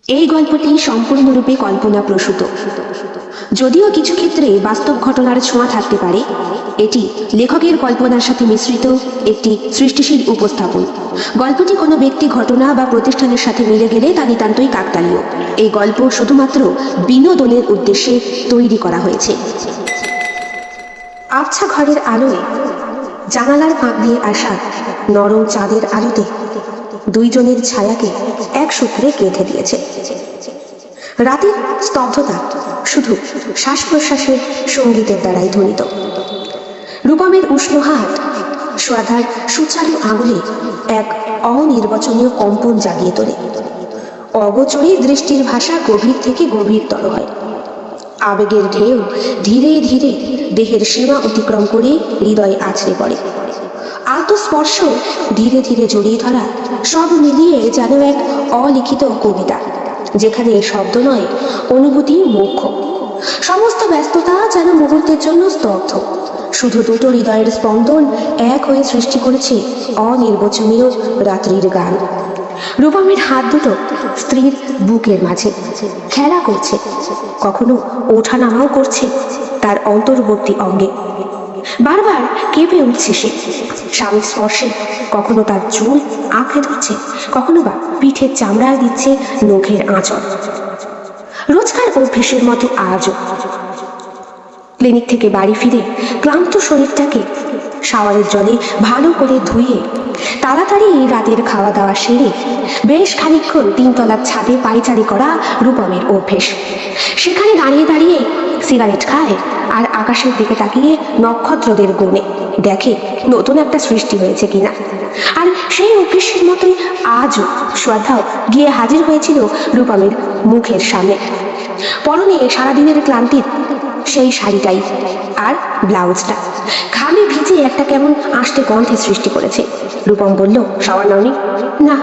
এই গল্পটি সম্পূর্ণরূপে কল্পনাপ্রসূত, যদিও কিছু ক্ষেত্রে বাস্তব ঘটনার ছোঁয়া থাকতে পারে। এটি লেখকের কল্পনার সাথে মিশ্রিত একটি সৃষ্টিশীল উপস্থাপন। গল্পটি কোনো ব্যক্তি, ঘটনা বা প্রতিষ্ঠানের সাথে মিলে গেলে তা নিতান্তই কাকতালীয়। এই গল্প শুধুমাত্র বিনোদনের উদ্দেশ্যে তৈরি করা হয়েছে। আবছা ঘরের আলোয়, জানালার ফাঁক দিয়ে আসা নরম চাঁদের আলোতে দুইজনের ছায়াকে এক সূত্রে গেঁথে দিয়েছে। রাতের স্তব্ধতা শুধু শ্বাস প্রশ্বাসের সঙ্গীতের দ্বারাই ধ্বনিত। রূপমের উষ্ণ হাত শ্রদ্ধার সুচারু আঙুলে এক অনির্বচনীয় কম্পন জাগিয়ে তোলে। অগোচরে দৃষ্টির ভাষা গভীর থেকে গভীরতর হয়। আবেগের ঢেউ ধীরে ধীরে দেহের সীমা অতিক্রম করে হৃদয়ে আছড়ে পড়ে। আত্মস্পর্শ ধীরে ধীরে জড়িয়ে ধরা, সব মিলিয়ে যেন এক অলিখিত কবিতা, যেখানে শব্দ নয়, অনুভূতি মুখ্য। সমস্ত ব্যস্ততা যেন মুহূর্তের জন্য স্তব্ধ। শুধু দুটো হৃদয়ের স্পন্দন এক হয়ে সৃষ্টি করেছে অনির্বচনীয় রাত্রির গান। রূপমের হাত দুটো স্ত্রীর বুকের মাঝে খেলা করছে, কখনো ওঠা নামাও করছে তার অন্তর্বর্তী অঙ্গে। বারবার কেঁপে উঠছে সে স্বামীর স্পর্শে। কখনো তার চুল আঁকড়ে ধরছে, কখনো বা পিঠের চামড়ায় দিচ্ছে নখের আঁচড়। রোজকার অভ্যেসের মতো আজও ক্লিনিক থেকে বাড়ি ফিরে ক্লান্ত শরীরটাকে শাওয়ারের জলে ভালো করে ধুয়ে তাড়াতাড়ি রাতের খাওয়া দাওয়া সেরে বেশ খানিকক্ষণ তিনতলার ছাদে পায়চারি করা রূপমের অভ্যেস। সেখানে দাঁড়িয়ে দাঁড়িয়ে সিগারেট খায় আর আকাশের দিকে তাকিয়ে নক্ষত্রদের গুণে দেখে নতুন একটা সৃষ্টি হয়েছে কিনা। আর সেই অভ্যেসের মতোই আজও শ্রদ্ধাও গিয়ে হাজির হয়েছিল রূপমের মুখের সামনে। পরনে সারাদিনের ক্লান্তির সেই শাড়িটাই আর ব্লাউজটা ঘামে ভিজে একটা কেমন আষ্টে গন্ধের সৃষ্টি করেছে। রূপম বলল, শাওয়ার নাওনি? না,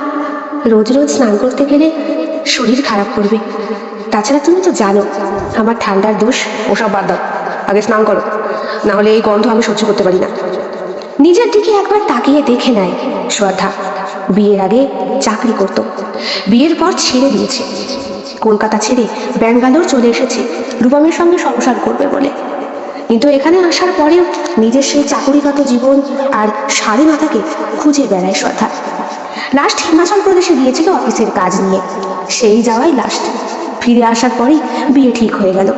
রোজ রোজ স্নান করতে গেলে শরীর খারাপ করবে। তাছাড়া তুমি তো জানো আমার ঠান্ডার দোষ। ওসব বাদ দাও, আগে স্নান করো, না হলে এই গন্ধ আমি সহ্য করতে পারি না। নিজের দিকে একবার তাকিয়ে দেখে নেয় শ্রদ্ধা। বিয়ের আগে চাকরি করত, বিয়ের পর ছেড়ে দিয়েছে। কলকাতা ছেড়ে ব্যাঙ্গালোর চলে এসেছে রূপমের সঙ্গে সংসার করবে বলে। কিন্তু এখানে আসার পরেও নিজের সেই চাকরিগত জীবন আর স্বাধীনতাকে খুঁজে বেড়ায় শ্রদ্ধা। লাস্ট হিমাচল প্রদেশে গিয়েছিল অফিসের কাজ নিয়ে, সেই যাওয়াই লাস্ট। ফিরে আসার পরেই বিয়ে ঠিক হয়ে গেল।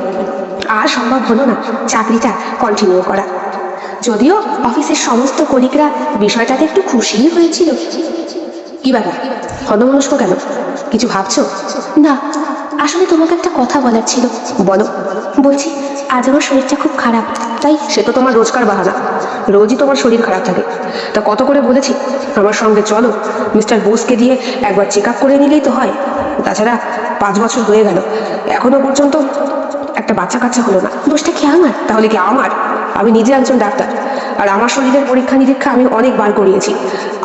আর সম্ভব হলো না চাকরিটা কন্টিনিউ করা, যদিও অফিসের সমস্ত কলিগরা বিষয়টাতে একটু খুশিই হয়েছিল। কি ব্যাপার, হন্যমনস্ক কেন? কিছু ভাবছো? না, আসলে তোমাকে একটা কথা বলার ছিল। বলো। বলছি, আজ আমার শরীরটা খুব খারাপ। তাই সে তো তোমার রোজকার বাহানা, রোজই তোমার শরীর খারাপ থাকে। তা কত করে বলেছি আমার সঙ্গে চলো, মিস্টার বোসকে দিয়ে একবার চেক আপ করে নিলেই তো হয়। তাছাড়া 5 বছর হয়ে গেল, এখনো পর্যন্ত একটা বাচ্চা কাচ্চা হলো না। দোষটা কি আমার? তাহলে কি আমার? আমি নিজে একজন ডাক্তার, আর আমার শরীরের পরীক্ষা নিরীক্ষা আমি অনেকবার করিয়েছি।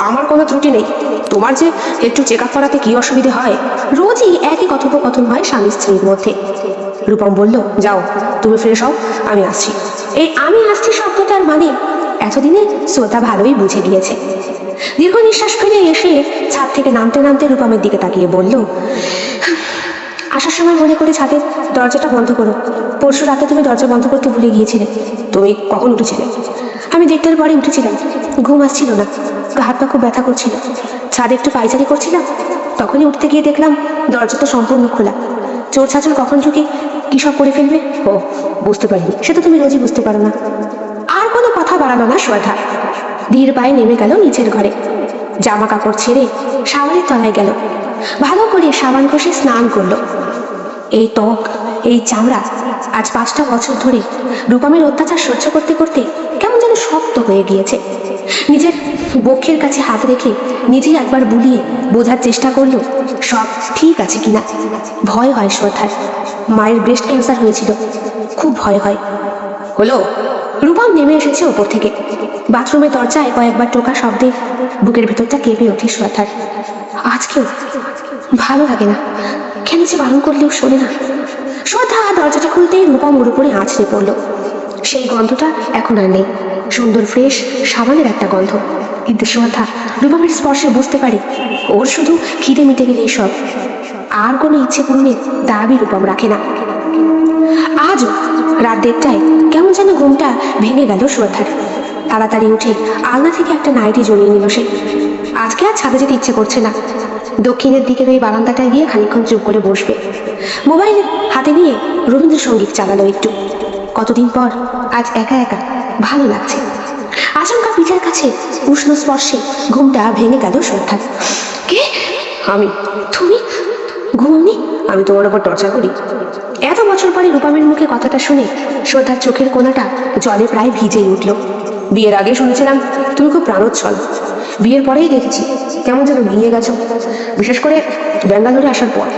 আমার কোনো ত্রুটি নেই। তোমার যে একটু চেক আপ করাতে কি অসুবিধে হয়? রোজই একই কথোপকথন হয় স্বামী স্ত্রীর মধ্যে। রূপম বলল, যাও তুমি ফ্রেশ হও, আমি আসছি। এই আমি আসছি শব্দটার মানে এতদিনে শ্রোতা ভালোই বুঝে গিয়েছে। দীর্ঘ নিঃশ্বাস ফেলে এসে ছাদ থেকে নামতে নামতে রূপমের দিকে তাকিয়ে বলল, আসার সময় মনে করে ছাদের দরজাটা বন্ধ করো। পরশু রাতে তুমি দরজা বন্ধ করতে ভুলে গিয়েছিলে। তুমি কখন উঠেছিলে? আমি 1:30টার পরে উঠেছিলাম, ঘুম আসছিল না, হাত পা খুব ব্যথা করছিল। ছাদে একটু পায়চারি করছিলাম, তখনই উঠতে গিয়ে দেখলাম দরজা তো সম্পূর্ণ খোলা। চোর ছাচুর কখন ঢুকে কি সব করে ফেলবে। ও, বুঝতে পারিনি। সে তো তুমি রোজই বুঝতে পারো না। আর কোনো কথা বাড়ালো না শ্রদ্ধা। ধীর পায়ে নেমে গেল নিচের ঘরে। জামা কাপড় ছেড়ে শাওয়ারের তলায় গেল। ভালো করে সাবান ঘষে স্নান করলো। এই ত্বক, এই চামড়া আজ 5টা বছর ধরে রূপমের অত্যাচার সহ্য করতে করতে কেমন যেন শক্ত হয়ে গিয়েছে। নিজের বক্ষের কাছে হাত রেখে নিজেই একবার বুলিয়ে বোঝার চেষ্টা করলো সব ঠিক আছে কিনা। ভয় হয় শ্রদ্ধার। মায়ের ব্রেস্ট ক্যান্সার হয়েছিল, খুব ভয় হয়। হলো? রূপম নেমে এসেছে ওপর থেকে। বাথরুমের দরজায় কয়েকবার টোকা শব্দে বুকের ভেতরটা কেঁপে ওঠে শ্রদ্ধার। আজকেও ভালো লাগে না, কেন যে বারণ করলেও শোনে না। শ্রদ্ধা দরজাটা খুলতেই রূপম ওর উপরে আছড়ে পড়ল। সেই গন্ধটা এখন আর নেই, সুন্দর ফ্রেশ সাবানের একটা গন্ধ। কিন্তু শ্রদ্ধা রূপমের স্পর্শে বুঝতে পারে ওর শুধু খিদে মিটে গেলে সব, আর কোনো ইচ্ছে পূরণের দাবি রূপম রাখে না। আজও রাত 1:30টায় কেমন যেন ঘুমটা ভেঙে গেল শ্রদ্ধার। তাড়াতাড়ি উঠে আলনা থেকে একটা নাইটি জড়িয়ে নিল সে। আজকে আর ছাদে যেতে ইচ্ছে করছে না। দক্ষিণের দিকের ওই বারান্দাটায় গিয়ে খানিকক্ষণ চুপ করে বসবে। মোবাইল হাতে নিয়ে রবীন্দ্রসঙ্গীত চালালো একটু। কতদিন পর আজ একা একা ভালো লাগছে। আচমকা পিঠের কাছে উষ্ণ স্পর্শে ঘুমটা ভেঙে গেল শ্রদ্ধার। কে? আমি। তুমি ঘুমনি? আমি তোমার ওপর টর্চার করি? এত বছর পরে রূপমের মুখে কথাটা শুনে শ্রদ্ধার চোখের কোণাটা জলে প্রায় ভিজেই উঠল। বিয়ের আগে শুনেছিলাম তুমি খুব প্রাণোচ্ছল, বিয়ের পরেই দেখেছি কেমন যেন ভেঙে গেছো, বিশেষ করে ব্যাঙ্গালোরে আসার পর।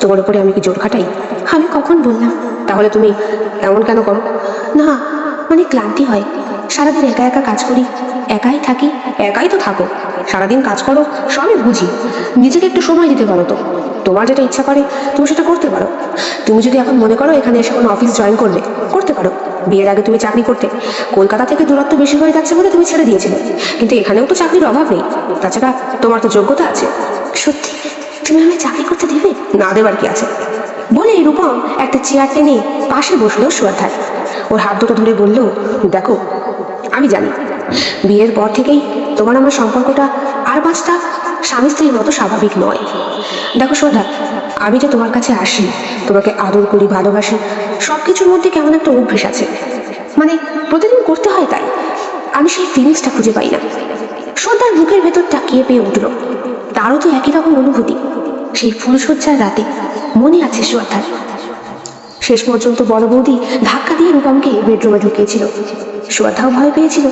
তোমার উপরে আমি কি জোর খাটাই? আমি কখন বললাম? তাহলে তুমি এমন কেন করো? না, মানে ক্লান্তি হয়। সারাদিন একা একা কাজ করি, একাই থাকি। একাই তো থাকো, সারাদিন কাজ করো, সবই বুঝি। নিজেকে একটু সময় দিতে পারো তো। তোমার যেটা ইচ্ছা করে তুমি সেটা করতে পারো। তুমি যদি এখন মনে করো এখানে এসে কোনো অফিস জয়েন করবে, করতে পারো। বিয়ের আগে তুমি চাকরি করতে, কলকাতা থেকে দূরত্ব বেশি হয়ে যাচ্ছে বলে তুমি ছেড়ে দিয়েছিলে, কিন্তু এখানেও তো চাকরির অভাব নেই। তাছাড়া তোমার তো যোগ্যতা আছে। সত্যি তুমি আমায় চাকরি করতে দেবে? না দেবার কি আছে? বলে রূপম একটা চেয়ার টেনে পাশে বসলো শ্রদ্ধার। ওর হাত দুটো ধরে বলল, দেখো আমি জানি বিয়ের পর থেকেই তোমার আমার সম্পর্কটা আর 5টা স্বামী স্ত্রীর মতো স্বাভাবিক নয়। দেখো শ্রদ্ধা, আমি যে তোমার কাছে আসি, তোমাকে আদর করি, ভালোবাসি, সব কিছুর মধ্যে কেমন একটা অভ্যেস আছে, মানে প্রতিদিন করতে হয়, তাই আমি সেই ফিলিংসটা খুঁজে পাই না। শ্রদ্ধার বুকের ভেতরটা কেঁপে উঠল। তারও তো একই রকম অনুভূতি। সেই ফুলশয্যার রাতে মনে আছে শ্রদ্ধার। শেষ পর্যন্ত বড় বৌদি ধাক্কা দিয়ে রূপমকে বেডরুমে ঢুকিয়েছিল। শ্রদ্ধাও ভয় পেয়েছিল।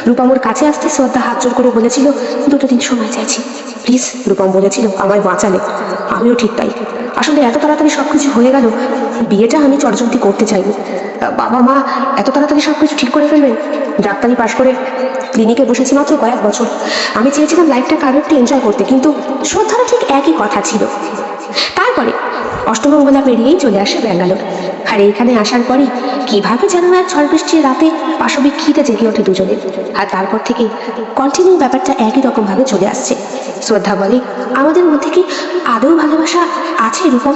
রূপম ওর কাছে আসতে শ্রদ্ধা হাত জোর করে বলেছিল, 2 দিন সময় চাইছি প্লিজ। রূপম বলেছিল আমায় বাঁচালে, আমিও ঠিক তাই। আসলে এত তাড়াতাড়ি সবকিছু হয়ে গেল, বিয়েটা আমি চটজলদি করতে চাইনি। বাবা মা এত তাড়াতাড়ি সবকিছু ঠিক করে ফেলবেন। ডাক্তারি পাশ করে ক্লিনিকে বসেছি মাত্র কয়েক বছর। আমি চেয়েছিলাম লাইফটাকে আরো একটু এনজয় করতে, কিন্তু শ্রদ্ধারও ঠিক একই কথা ছিল। তারপরে অষ্টমঙ্গলা পেরিয়েই চলে আসে ব্যাঙ্গালোর। আর এইখানে আসার পরই কিভাবে যেন এক ঝড় বৃষ্টির রাতে পাশবিক খিদে জেগে ওঠে দুজনের। আর তারপর থেকে কন্টিনিউ ব্যাপারটা একই রকম ভাবে চলে আসছে। শ্রদ্ধা বলে, আমাদের মধ্যে কি আদৌ ভালোবাসা আছে রূপম,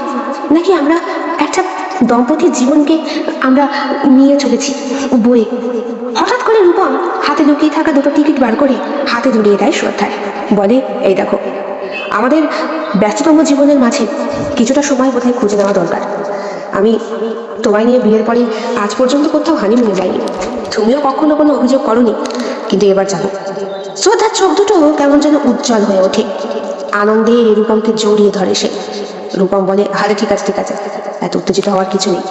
নাকি আমরা একটা দম্পতির জীবনকে আমরা নিয়ে চলেছি বয়ে? হঠাৎ করে রূপম হাতে লুকিয়ে থাকা 2টো টিকিট বার করে হাতে ধরিয়ে দেয় শ্রদ্ধার। বলে, এই দেখো, আমাদের ব্যস্ততম জীবনের মাঝে কিছুটা সময় বোধহয় খুঁজে নেওয়া দরকার। আমি তোমায় নিয়ে বিয়ের পরে আজ পর্যন্ত কোথাও হানিমুনে যাইনি, তুমিও কখনো কোনো অভিযোগ করনি, কিন্তু এবার যাবো। শ্রদ্ধার চোখ দুটো কেমন যেন উজ্জ্বল হয়ে ওঠে। আনন্দে রূপমকে জড়িয়ে ধরে সে। রূপম বলে, আরে ঠিক আছে ঠিক আছে, এত উত্তেজিত হওয়ার কিছু নেই।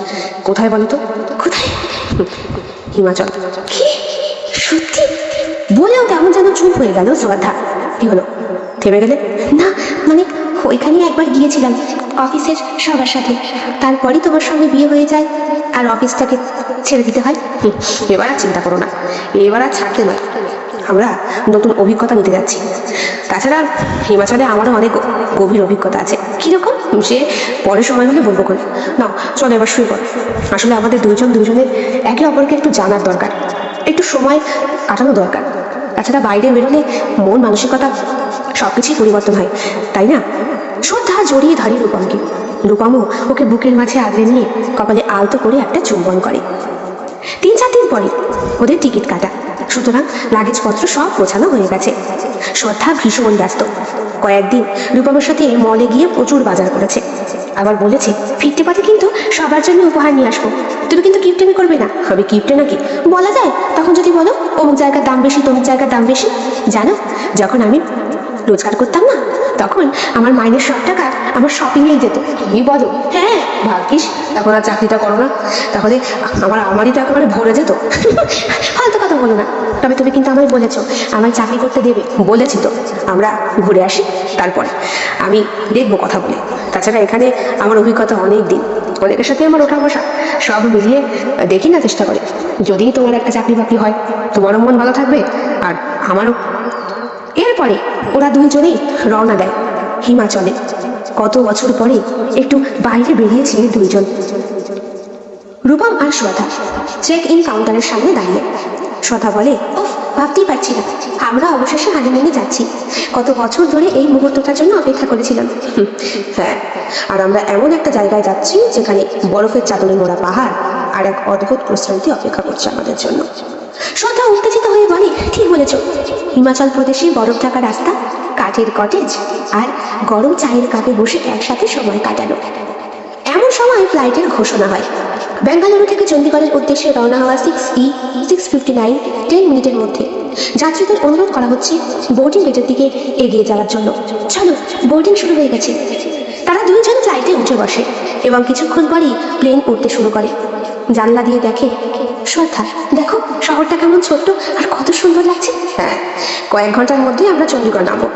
কোথায় বলো তো? কোথায়? হিমাচল। কি সত্যি? বলেও কেমন যেন চুপ হয়ে গেল শ্রদ্ধা। কি হলো, থেমে গেলে? না, মানে ওইখানে একবার গিয়েছিলাম অফিসের সবার সাথে, তারপরই তোমার সঙ্গে বিয়ে হয়ে যায় আর অফিসটাকে ছেড়ে দিতে হয়। এবার আর চিন্তা করো না, এবার আর ছাড়তে নয়, আমরা নতুন অভিজ্ঞতা নিতে যাচ্ছি। তাছাড়া হিমাচলে আমারও অনেক গভীর অভিজ্ঞতা আছে। কিরকম? সে পরে সময় হলে বলবো কোন। না চলো এবার শুরু করো। আসলে আমাদের দুজনের একে অপরকে একটু জানার দরকার, একটু সময় কাটানো দরকার। তাছাড়া বাইরে বেরোলে মন মানসিকতা সবকিছুই পরিবর্তন হয়, তাই না? শ্রদ্ধা জড়িয়ে ধরে রূপমকে। রূপমও ওকে বুকের মাঝে আগলে নিয়ে কপালে আলতো করে একটা চুম্বন করে। 3-4 দিন পরে ওদের টিকিট কাটা, সুতরাং লাগেজপত্র সব গোছানো হয়ে গেছে। শ্রদ্ধা ভীষণ ব্যস্ত। কয়েকদিন রূপমের সাথে মলে গিয়ে প্রচুর বাজার করেছে। আবার বলেছে, ফিরতে পথে কিন্তু সবার জন্য উপহার নিয়ে আসবো, তুমি কিন্তু কিপটেমি করবে না। হবে কিপটে নাকি? বলা যায়, তখন যদি বলো অমুক জায়গার দাম বেশি, তমুক জায়গার দাম বেশি। জানো, যখন আমি রোজগার করতাম না, তখন আমার মাইনের সব টাকা আমার শপিংয়েই যেত। কি বলো? হ্যাঁ। ভাগ্যিস এখন আর চাকরিটা করো না, তাহলে আমারই তো একেবারে ভরে যেত। ফালতু কথা বলো না। তবে তুমি কিন্তু আমায় বলেছো আমায় চাকরি করতে দেবে। বলেছি তো, আমরা ঘুরে আসি, তারপর আমি দেখবো কথা বলে। তাছাড়া এখানে আমার অভিজ্ঞতা অনেক দিন, অনেকের সাথে আমার ওঠা বসা, সব মিলিয়ে দেখি না, চেষ্টা করে। যদি তোমার একটা চাকরি বাকরি হয়, তোমারও মন ভালো থাকবে আর আমারও। এরপরে ওরা দুজনেই রওনা দেয় হিমাচলে। কত বছর পরে একটু বাইরে বেরিয়েছে দুইজন। রূপম আর শ্রদ্ধা চেক ইন কাউন্টারের সামনে দাঁড়িয়ে। শ্রদ্ধা বলে, ওহ ভাবতেই পারছি না আমরা অবশেষে হানিমুনে যাচ্ছি। কত বছর ধরে এই মুহূর্তটার জন্য অপেক্ষা করেছিলাম। হ্যাঁ, আর আমরা এমন একটা জায়গায় যাচ্ছি যেখানে বরফের চাদরে মোড়া পাহাড় আর এক অদ্ভুত প্রশান্তি অপেক্ষা করছে আমাদের জন্য। শ্রদ্ধা উত্তেজিত হয়ে বলে, ঠিক বলেছ, হিমাচল প্রদেশে বরফ ঢাকা রাস্তা, কাঠের কটেজ আর গরম চায়ের কাপে বসে একসাথে সময় কাটানো। এমন সময় ফ্লাইটের ঘোষণা হয়। বেঙ্গালুরু থেকে চণ্ডীগড়ের উদ্দেশ্যে রওনা হওয়া 6:59 10 মিনিটের মধ্যে। যাত্রীদের অনুরোধ করা হচ্ছে বোর্ডিং গেটের দিকে এগিয়ে যাওয়ার জন্য। চলো, বোর্ডিং শুরু হয়ে গেছে। তারা দুইজন ফ্লাইটে উঠে বসে এবং কিছুক্ষণ পরেই প্লেন উঠতে শুরু করে। জানলা দিয়ে দেখে, শ্রদ্ধা দেখো শহরটা কেমন ছোট্ট আর কত সুন্দর লাগছে। হ্যাঁ, কয়েক ঘন্টার মধ্যে আমরা চণ্ডীগড় নামবো।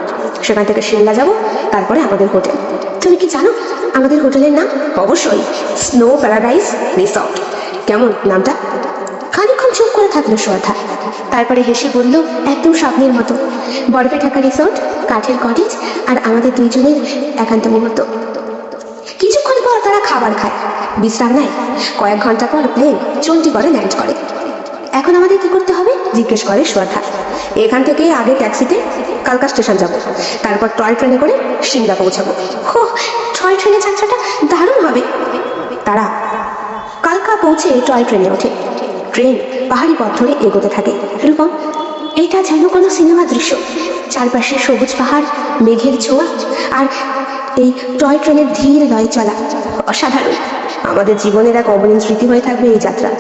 সেখান থেকে শিমলা যাব, তারপরে আমাদের হোটেল। তুমি কি জানো আমাদের হোটেলের নাম? অবশ্যই, স্নো প্যারাডাইস রিসর্ট। কেমন নামটা? খানিকক্ষণ চুপ করে থাকলো শ্রদ্ধা, তারপরে হেসে বলল, একদম স্বপ্নের মতো। বরফে ঢাকা রিসর্ট, কাঠের কটেজ আর আমাদের দুইজনের একান্ত মুহূর্ত। কিছুক্ষণ পর তারা খাবার খায়, বিশ্রাম নেয়। কয়েক ঘন্টা পর প্লেন চণ্ডীগড়ে ল্যান্ড করে। এখন আমাদের কি করতে হবে জিজ্ঞেস করে শ্রদ্ধা। এখান থেকে আগে ট্যাক্সিতে কালকা স্টেশন যাব, তারপর টয় ট্রেনে করে সিমলা পৌঁছাবো। হো, টয় ট্রেনের যাত্রাটা দারুণ হবে। তারা কালকা পৌঁছে টয় ট্রেনে ওঠে। ট্রেন পাহাড়ি পথ ধরে এগোতে থাকে। রূপম, এটা যেন কোনো সিনেমা দৃশ্য। চারপাশে সবুজ পাহাড়, মেঘের ছোঁয়া আর এই টয় ট্রেনের ধীর লয়ে চলা। অসাধারণ। আমাদের জীবনের এক অমলিন স্মৃতি হয়ে থাকবে এই যাত্রা।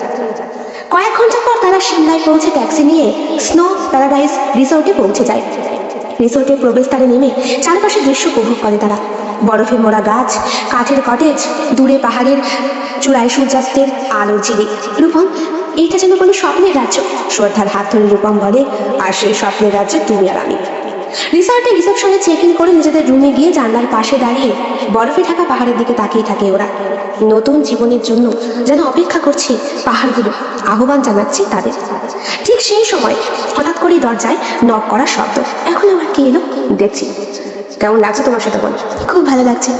কয়েক ঘন্টা পর তারা সিমলায় পৌঁছে ট্যাক্সি নিয়ে স্নো প্যারাডাইস রিসোর্টে পৌঁছে যায়। রিসোর্টের প্রবেশদ্বারে নেমে চারপাশে দৃশ্য উপভোগ করে তারা। বরফে মোড়া গাছ, কাঠের কটেজ, দূরে পাহাড়ের চূড়ায় সূর্যাস্তের আলোর ঝিলিক। রূপম, এটা যেন কোনো স্বপ্নের রাজ্য। শ্রদ্ধার হাত ধরে রূপম বলে, আর সেই স্বপ্নের রাজ্যে তুমি আর আমি। রিসর্টে রিসেপশনে চেক ইন করে নিজেদের রুমে গিয়ে জানলার পাশে দাঁড়িয়ে বরফে ঢাকা পাহাড়ের দিকে তাকিয়ে থাকে ওরা। নতুন জীবনের জন্য যেন অপেক্ষা করছে পাহাড়গুলো, আহ্বান জানাচ্ছে তাদের। ঠিক সেই সময় হঠাৎ করেই দরজায় নক করার শব্দ। এখন আবার কে এলো? দেখছি। কেমন লাগছে তোমার সাথে বলো? খুব ভালো লাগছে।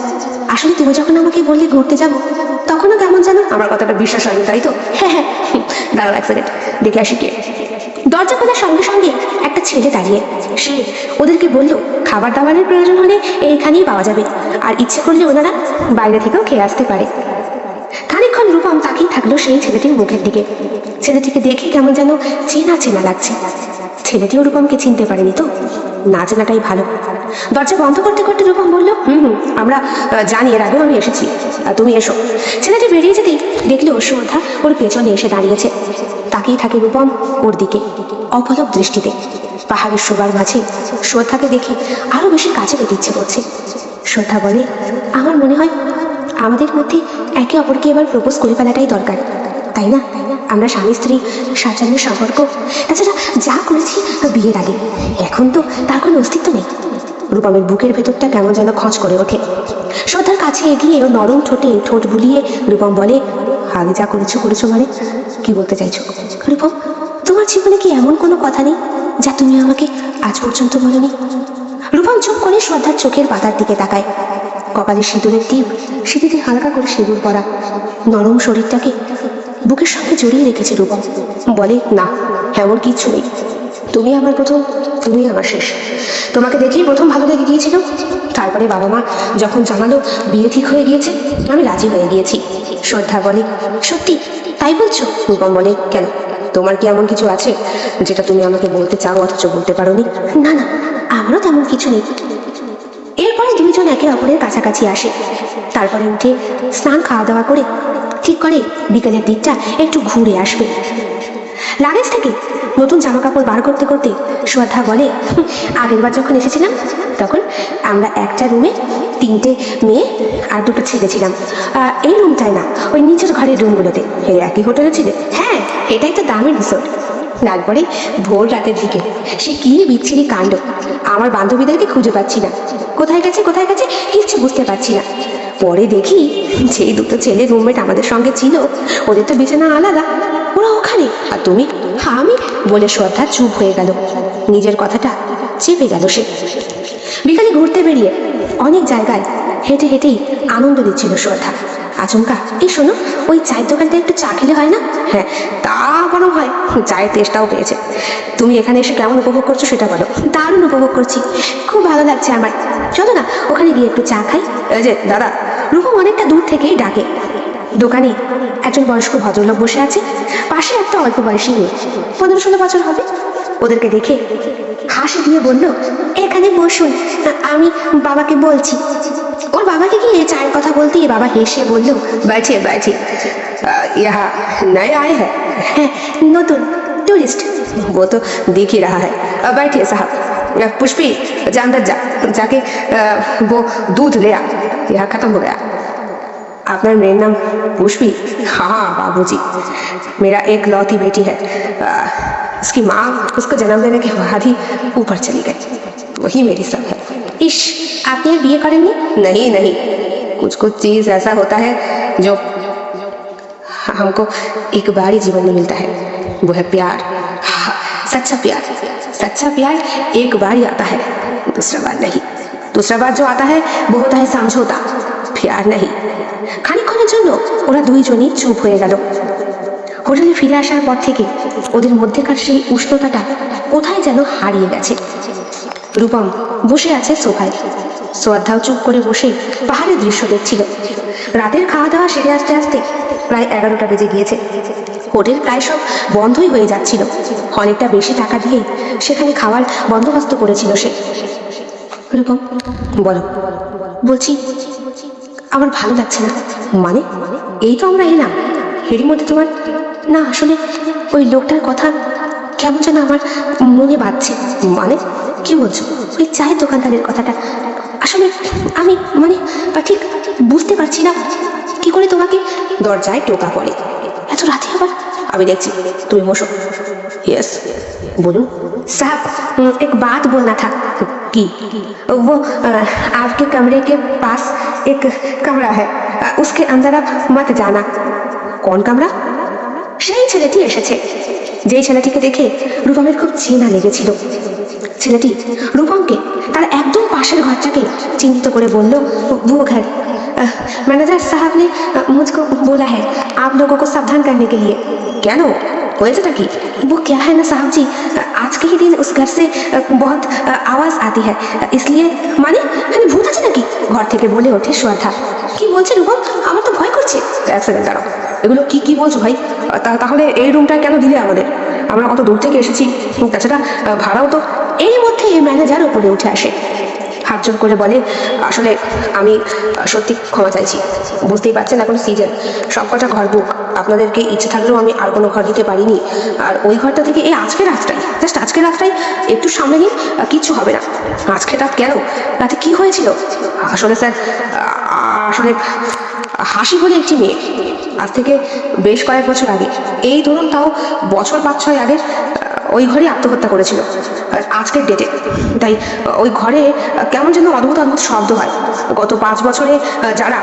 আসলে তুমি যখন আমাকে বললে ঘুরতে যাব, তখনও কেমন জানো আমার কথাটা বিশ্বাস হয়নি, তাই তো? হ্যাঁ হ্যাঁ, দাঁড়াও এক সেকেন্ড, দেখে আসি কে। দরজা খোলার সঙ্গে সঙ্গে একটা ছেলে দাঁড়িয়ে। সে ওদেরকে বলল, খাবার দাবারের প্রয়োজন হলে এইখানেই পাওয়া যাবে, আর ইচ্ছে করলে ওনারা বাইরে থেকেও খেয়ে আসতে পারে। খানিকক্ষণ রূপম তাকিয়ে থাকলো সেই ছেলেটির মুখের দিকে। ছেলেটিকে দেখে কেমন যেন চেনা চেনা লাগছে। ছেলেটিও রূপমকে চিনতে পারেনি তো? না চেনাটাই ভালো। দরজা বন্ধ করতে করতে রূপম বলল, আমরা জানি, এর আগেও আমি এসেছি, তুমি এসো। ছেলেটি বেরিয়ে যেতেই দেখলো শ্রদ্ধা ওর পেছনে এসে দাঁড়িয়েছে। তাকিয়ে থাকে রূপম ওর দিকে অপলক দৃষ্টিতে। পাহাড়ের শোবার মাঝে শ্রদ্ধাকে দেখে আরো বেশি কাছে পেতে ইচ্ছে করছে। শ্রদ্ধা বলে, আমার মনে হয় আমাদের মধ্যে একে অপরকে এবার প্রপোজ করে ফেলাটাই দরকার, তাই না? আমরা স্বামী স্ত্রী, সাজানের সম্পর্ক। তাছাড়া যা করেছি বিয়ের আগে, এখন তো তার কোনো অস্তিত্ব নেই। রূপমের বুকের ভেতরটা কেমন যেন খচ করে ওঠে। শ্রদ্ধার কাছে এগিয়ে ও নরম ঠোঁটে ঠোঁট বুলিয়ে রূপম বলে, আগে যা করেছো মানে কি বলতে চাইছো? রূপম, তোমার জীবনে কি এমন কোনো কথা নেই যা তুমি আমাকে আজ পর্যন্ত বলোনি? রূপম চুপ করে শ্রদ্ধার চোখের পাতার দিকে তাকায়। কপালে সিঁদুরের টিপ, সিঁথিতে হালকা করে সিঁদুর পরা। নরম শরীরটাকে বুকের সঙ্গে জড়িয়ে রেখেছে রূপম। বলে, না, এমন কিচ্ছু নেই। তুমি আমার প্রথম, তুমি আমার শেষ। তোমাকে দেখেই প্রথম ভালো লেগে গিয়েছিল। তারপরে বাবা মা যখন জানালো বিয়ে ঠিক হয়ে গিয়েছে, আমি রাজি হয়ে গিয়েছি। শ্রদ্ধা বলে, সত্যি তাই বলছো? রূপম বলে, কেন, তোমার কি এমন কিছু আছে যেটা তুমি আমাকে বলতে চাও অথচ বলতে পারোনি? না না, আমারও তেমন কিছু নেই। এরপরে দুইজন একে অপরের কাছাকাছি আসে। তারপরে উঠে স্নান খাওয়া দাওয়া করে ঠিক করে বিকেলের দিকটা একটু ঘুরে আসবে। লাগেজ থেকে নতুন জামা কাপড় বার করতে করতে শ্রদ্ধা বলে, আগেরবার যখন এসেছিলাম তখন আমরা একটা রুমে 3টে মেয়ে আর 2টো ছেলে ছিলাম। এই রুমটায় না, ওই নিচের ঘরের রুমগুলোতে। এই একই হোটেলে ছিলে? হ্যাঁ, এটাই তো দামি রিসোর্ট। তারপরে ভোর রাতের দিকে সে কি বিচ্ছিরি কাণ্ড। আমার বান্ধবীদেরকে খুঁজে পাচ্ছি না, কোথায় গেছে কিচ্ছু বুঝতে পারছি না। পরে দেখি যেই 2টো ছেলে রুমমেট আমাদের সঙ্গে ছিল, ওদের তো বিছানা আলাদা, ওরা ওখানে, আর তুমি? আমি বলে শ্রদ্ধা চুপ হয়ে গেল। নিজের কথাটা চেপে গেল সে। বিকালে ঘুরতে বেরিয়ে অনেক জায়গায় হেঁটে হেঁটেই আনন্দ দিচ্ছিল শ্রদ্ধা। আচমকা, এই শোনো, ওই চায়ের দোকানটা একটু চা খেলে হয় না? হ্যাঁ, তা বরং হয়, চায়ের টেস্টটাও পেয়েছে। তুমি এখানে এসে কেমন উপভোগ করছো সেটা বলো। দারুণ উপভোগ করছি, খুব ভালো লাগছে আমার। চলো না ওখানে গিয়ে একটু চা খাই। এই যে দাদা। রূপম অনেকটা দূর থেকেই ডাকে। দোকানে একজন বয়স্ক ভদ্রলোক বসে আছে, পাশে একটা অল্প বয়সী মেয়ে, 15-16 বছর হবে। ওদেরকে দেখে হাসি দিয়ে বলল, এখানে বসুন, আমি বাবাকে বলছি। ওর বাবাকে গিয়ে চায়ের কথা বলতেই বাবা হেসে বলল, बैठिए बैठिए, यहाँ नए आए हैं? হ্যাঁ, নতুন টুরিস্ট। वो तो दिख ही रहा है। बैठिए साहब। पुष्पी, जा अंदर जा, जाके वो दूध ले आ, यहाँ खत्म हो गया। আপনার মেয়ের নাম पुष्पी? हाँ बाबूजी, मेरा एक लौती बेटी है। उसकी माँ उसको जन्म देने के बाद ही ऊपर चली गई, वही मेरी सब है। ইস, আপনি আর বিয়ে করেননি? नहीं नहीं, कुछ कुछ चीज ऐसा होता है जो हमको एक बार ही जीवन में मिलता है, वो है प्यार। हाँ, सच्चा प्यार। सच्चा प्यार एक बार ही आता है, दूसरा बार नहीं। दूसरा बार जो आता है वो होता है समझौता, प्यार नहीं। খানিকক্ষণের জন্য ওরা দুইজনই চুপ হয়ে গেল। হোটেলে ফিরে আসার পর থেকে ওদের মধ্যেকার সেই উষ্ণতাটা কোথায় যেন হারিয়ে গেছে। রূপম বসে আছে সোফায়, শ্রদ্ধাও চুপ করে বসে পাহাড়ের দৃশ্য দেখছিল। রাতের খাওয়া দাওয়া সেরে আসতে আসতে প্রায় 11টা বেজে গিয়েছে। হোটেল প্রায় সব বন্ধই হয়ে যাচ্ছিল। অনেকটা বেশি টাকা দিয়ে সেখানে খাওয়ার বন্দোবস্ত করেছিল সে। রূপম, বলো। বলছি আমার ভালো লাগছে না। মানে? এই তো আমরা এলাম, এরই মধ্যে তোমার? না আসলে ওই লোকটার কথা কেমন যেন আমার মনে বাজছে। মানে কি বলছো? ওই চায়ের দোকানদারের কথাটা আসলে আমি মানে ঠিক বুঝতে পারছি না কি করে তোমাকে। দরজায় টোকা পড়ে। এত রাতে আবার? আমি দেখছি, তুমি বসো। यस, बोलूं? साहब, एक बात बोलना था। की? वो आपके कमरे के पास एक कमरा है, उसके अंदर आप मत जाना। কোন কামরা? সেই ছেলেটি এসেছে, যেই ছেলেটিকে দেখে রূপমের খুব চেনা লেগেছিল। ছেলেটি রূপমকে তার একদম পাশের ঘরটাকে চিহ্নিত করে বলল, वो घर मैनेजर साहब ने मुझको बोला है आप लोगों को सावधान करने के लिए। কেন, হয়েছেটা কি? वो क्या है ना साहब जी, आज के ही दिन उस घर से बहुत आवाज आती है, इसलिए। মানে ভূত আছে নাকি? ঘর থেকে বলে ওঠে শ্রদ্ধা। কি বলছে রূপম? আমার তো ভয় করছে। এক সেকেন্ড দাঁড়াও, এগুলো কি কি বলছো ভাই? তাহলে এই রুমটা কেন দিলে আমাদের? আমরা কত দূর থেকে এসেছি, তাছাড়া ভাড়াও তো। এর মধ্যে ম্যানেজার উপরে উঠে আসে, হাত জোর করে বলে, আসলে আমি সত্যি ক্ষমা চাইছি। বুঝতেই পারছেন এখন সিজন, সব কটা ঘর বুক। আপনাদেরকে ইচ্ছে থাকলেও আমি আর কোনো ঘর দিতে পারিনি। আর ওই ঘরটা থেকে এই আজকের রাতটাই, জাস্ট আজকের রাতটাই একটু সামনে নিন, কিচ্ছু হবে না। আজকে রাত কেন? রাতে কি হয়েছিল? আসলে স্যার, আসলে হাসি বলে একটি মেয়ে আজ থেকে বেশ কয়েক বছর আগে, এই ধরুন তাও বছর 5-6 আগে, ওই ঘরে আত্মহত্যা করেছিল আজকের ডেটে। তাই ওই ঘরে কেমন যেন অদ্ভুত অদ্ভুত শব্দ হয়। গত 5 বছরে যারা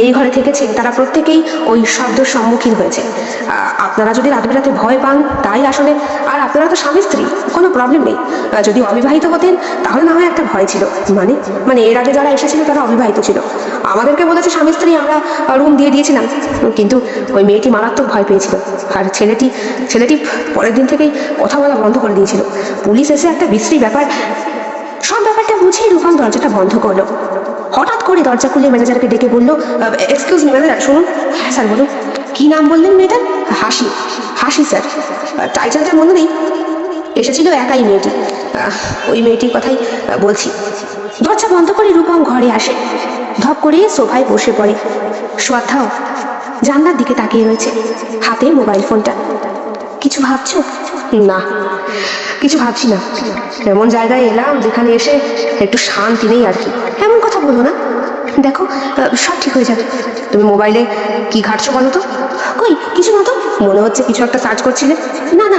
এই ঘরে থেকেছে তারা প্রত্যেকেই ওই শব্দের সম্মুখীন হয়েছে। আপনারা যদি রাত বেরাতে ভয় পান তাই আসলে, আর আপনারা তো স্বামী স্ত্রী, কোনো প্রবলেম নেই। যদি অবিবাহিত হতেন তাহলে না হয় একটা ভয় ছিল। মানে এর আগে যারা এসেছিল তারা অবিবাহিত ছিল, আমাদেরকে বলেছে স্বামী স্ত্রী, আমরা রুম দিয়ে দিয়েছিলাম। কিন্তু ওই মেয়েটি মারাত্মক ভয় পেয়েছিল, আর ছেলেটি পরের দিন থেকেই কথা বলা বন্ধ করে দিয়েছিল। পুলিশ এসে একটা বিশ্রী ব্যাপার, সব ব্যাপারটা বুঝে রূপম দরজাটা বন্ধ করলো। হঠাৎ করে দরজা খুলে ম্যানেজারকে ডেকে বলল, এক্সকিউজ মি ম্যানেজার, শুনুন। হ্যাঁ স্যার বলুন। কি নাম বললেন মেয়েটার? হাসি। হাসি স্যার, টাইটেলটা মনে নেই। এসেছিল একাই মেয়েটি, ওই মেয়েটির কথাই বলছি। দরজা বন্ধ করে রূপম ঘরে আসে, ধপ করে সোফায় বসে পড়ে। শ্রদ্ধাও জানলার দিকে তাকিয়ে রয়েছে, হাতে মোবাইল ফোনটা। কিছু ভাবছো? না, কিছু ভাবছি না। এমন জায়গায় এলাম যেখানে এসে একটু শান্তি নেই আর কি। এমন কথা বলো না, দেখো সব ঠিক হয়ে যাবে। তুমি মোবাইলে কি ঘাটছো বলো তো? কই কিছু না তো। মনে হচ্ছে কিছু একটা সার্চ করছিলে। না না,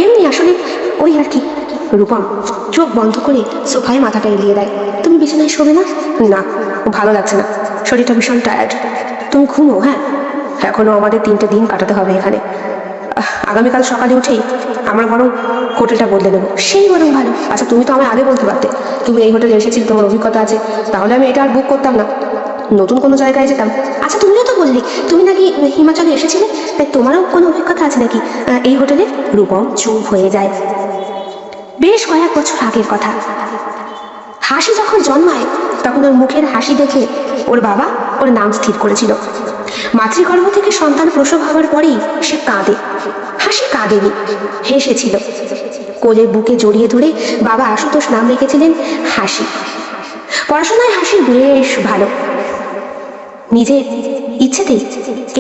এমনি আসলে ওই আর কি। রূপম চোখ বন্ধ করে সোফায় মাথাটা এলিয়ে দেয়। তুমি বিছানায় শোবে না? না, ভালো লাগছে না, শরীরটা ভীষণ টায়ার্ড। তুমি ঘুমো। হ্যাঁ, এখনো আমাদের 3টে দিন কাটাতে হবে এখানে। আগামীকাল সকালে উঠেই আমরা বরং হোটেলটা বদলে নেবো। সেই বরং ভালো। আচ্ছা, তুমি তো আমায় আগে বলতে পারতে, তুমি এই হোটেলে এসেছিলে, তোমার অভিজ্ঞতা আছে, তাহলে আমি এটা আর বুক করতাম না। নতুন কোনো জায়গায় যেতাম। আচ্ছা, তুমিও তো বললি তুমি নাকি হিমাচলে এসেছিলে, তাই তোমারও কোনো অভিজ্ঞতা আছে নাকি এই হোটেলে? রূপম চুপ হয়ে যায়। বেশ কয়েক বছর আগের কথা। হাসি যখন জন্মায় তখন ওর মুখের হাসি দেখে ওর বাবা ওর নাম স্থির করেছিল। মাতৃগর্ভ থেকে সন্তান প্রসব হওয়ার পরেই সে কাঁদে। হাসি কাঁদেনি, হেসেছিল। কোলে বুকে জড়িয়ে ধরে বাবা আশুতোষ নাম রেখেছিলেন হাসি। পড়াশোনায় হাসির বেশ ভালো। নিজের ইচ্ছেতেই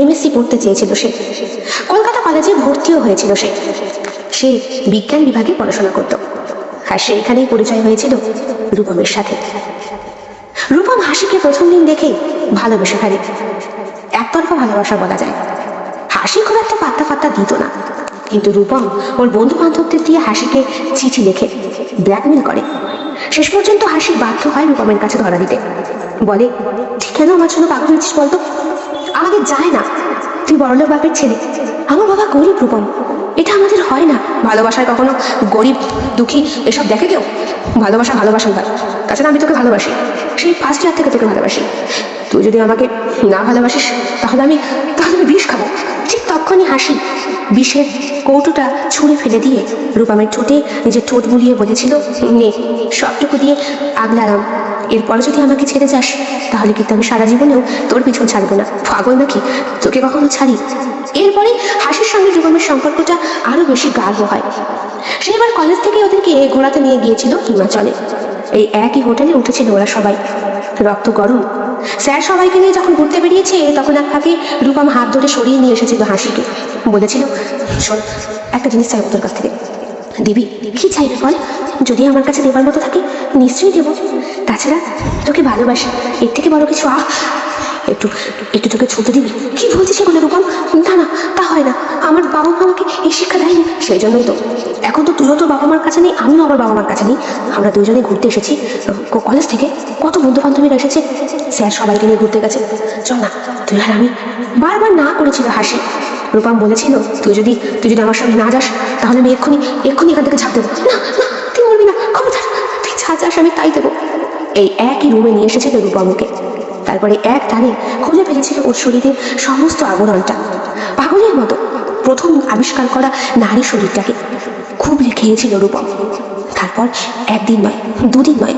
এমএসসি পড়তে চেয়েছিল সে। কলকাতা কলেজে ভর্তিও হয়েছিল সে। সে বিজ্ঞান বিভাগে পড়াশোনা করত। আর সেইখানেই পরিচয় হয়েছিল রূপমের সাথে। রূপম হাসিকে প্রথম দিন দেখে ভালোবেসে ফেলে। একতরফা ভালোবাসা বলা যায়। হাসি খুব একটা পাত্তা ফাত্তা দিত না, কিন্তু রূপম ওর বন্ধু বান্ধবদের দিয়ে হাসিকে চিঠি লেখে, ব্ল্যাকমেল করে। শেষ পর্যন্ত হাসি বাধ্য হয় রূপমের কাছে ধরা দিতে। বলে, তুই কেন আমার জন্য পাগল হয়েছিস বলতো? আমাকে যায় না, তুই বড়লোক বাপের ছেলে, আমার বাবা গরিব রূপম, এটা আমাদের হয় না। ভালোবাসায় কখনো গরিব দুঃখী এসব দেখে কেউ? ভালোবাসা ভালোবাসাই হয়। তাছাড়া আমি তোকে ভালোবাসি, সেই ফার্স্ট ইয়ার থেকে তোকে ভালোবাসি। তুই যদি আমাকে না ভালোবাসিস তাহলে আমি বিষ খাবো। ঠিক তখনই হাসি বিষের কৌটোটা ছুঁড়ে ফেলে দিয়ে রূপমের ঠোঁটে নিজের ঠোঁট বুলিয়ে বলেছিল, নে, সবটুকু দিয়ে আগলারাম। এরপরে যদি আমাকে ছেড়ে যাস তাহলে কিন্তু আমি সারা জীবনেও তোর পিছন ছাড়বো না। পাগল নাকি, তোকে কখনো ছাড়ি? এরপরে হাসির সঙ্গে রূপমের সম্পর্কটা আরো বেশি গাঢ় হয়। সে এবার কলেজ থেকে ওদেরকে ঘোরাতে নিয়ে গিয়েছিল হিমাচলে। এই একই হোটেলে উঠেছিল ওরা সবাই। রক্ত গরম। স্যার সবাইকে নিয়ে যখন ঘুরতে বেরিয়েছে তখন এক ফাঁকে রূপম হাত ধরে সরিয়ে নিয়ে এসেছিল হাসিকে। বলেছিল, শোন, একটা জিনিস চাইবো তোর কাছ থেকে। দিবি? কি চাইবে বল? যদি আমার কাছে দেবার মতো থাকে নিশ্চয়ই দেবো। তাছাড়া তোকে ভালোবাসি, এর থেকে বড় কিছু একটু একটু তোকে ছুটে দিবি? কি বলছিস সেগুলো রূপম? না না, তা হয় না, আমার বাবা মা আমাকে এই শিক্ষা দেয়নি। সেই জন্যই তো এখন তো তুইও তোর বাবা মার কাছে নেই, আমিও আমার বাবা মার কাছে নেই। আমরা দুজনে ঘুরতে এসেছি কলেজ থেকে, কত বন্ধু বান্ধবীরা এসেছে, স্যার সবাইকে নিয়ে ঘুরতে গেছে, চল না তুই আর আমি। বারবার না করেছিল হাসি। রূপম বলেছিল, তুই যদি আমার সঙ্গে না যাস তাহলে আমি এক্ষুনি এখান থেকে ঝাঁপ দেবো। না না, তুই বলবি না, খবরদার, তুই যা যাস আমি তাই দেবো। এই একই রুমে নিয়ে এসেছিল রূপমকে। তারপরে এক টানে খুলে ফেলেছিল ওর শরীরের সমস্ত আবরণটা। পাগলের মতো প্রথম আবিষ্কার করা নারী শরীরটাকে খুবলে খেয়েছিল রূপম। তারপর একদিন নয়, দুদিন নয়,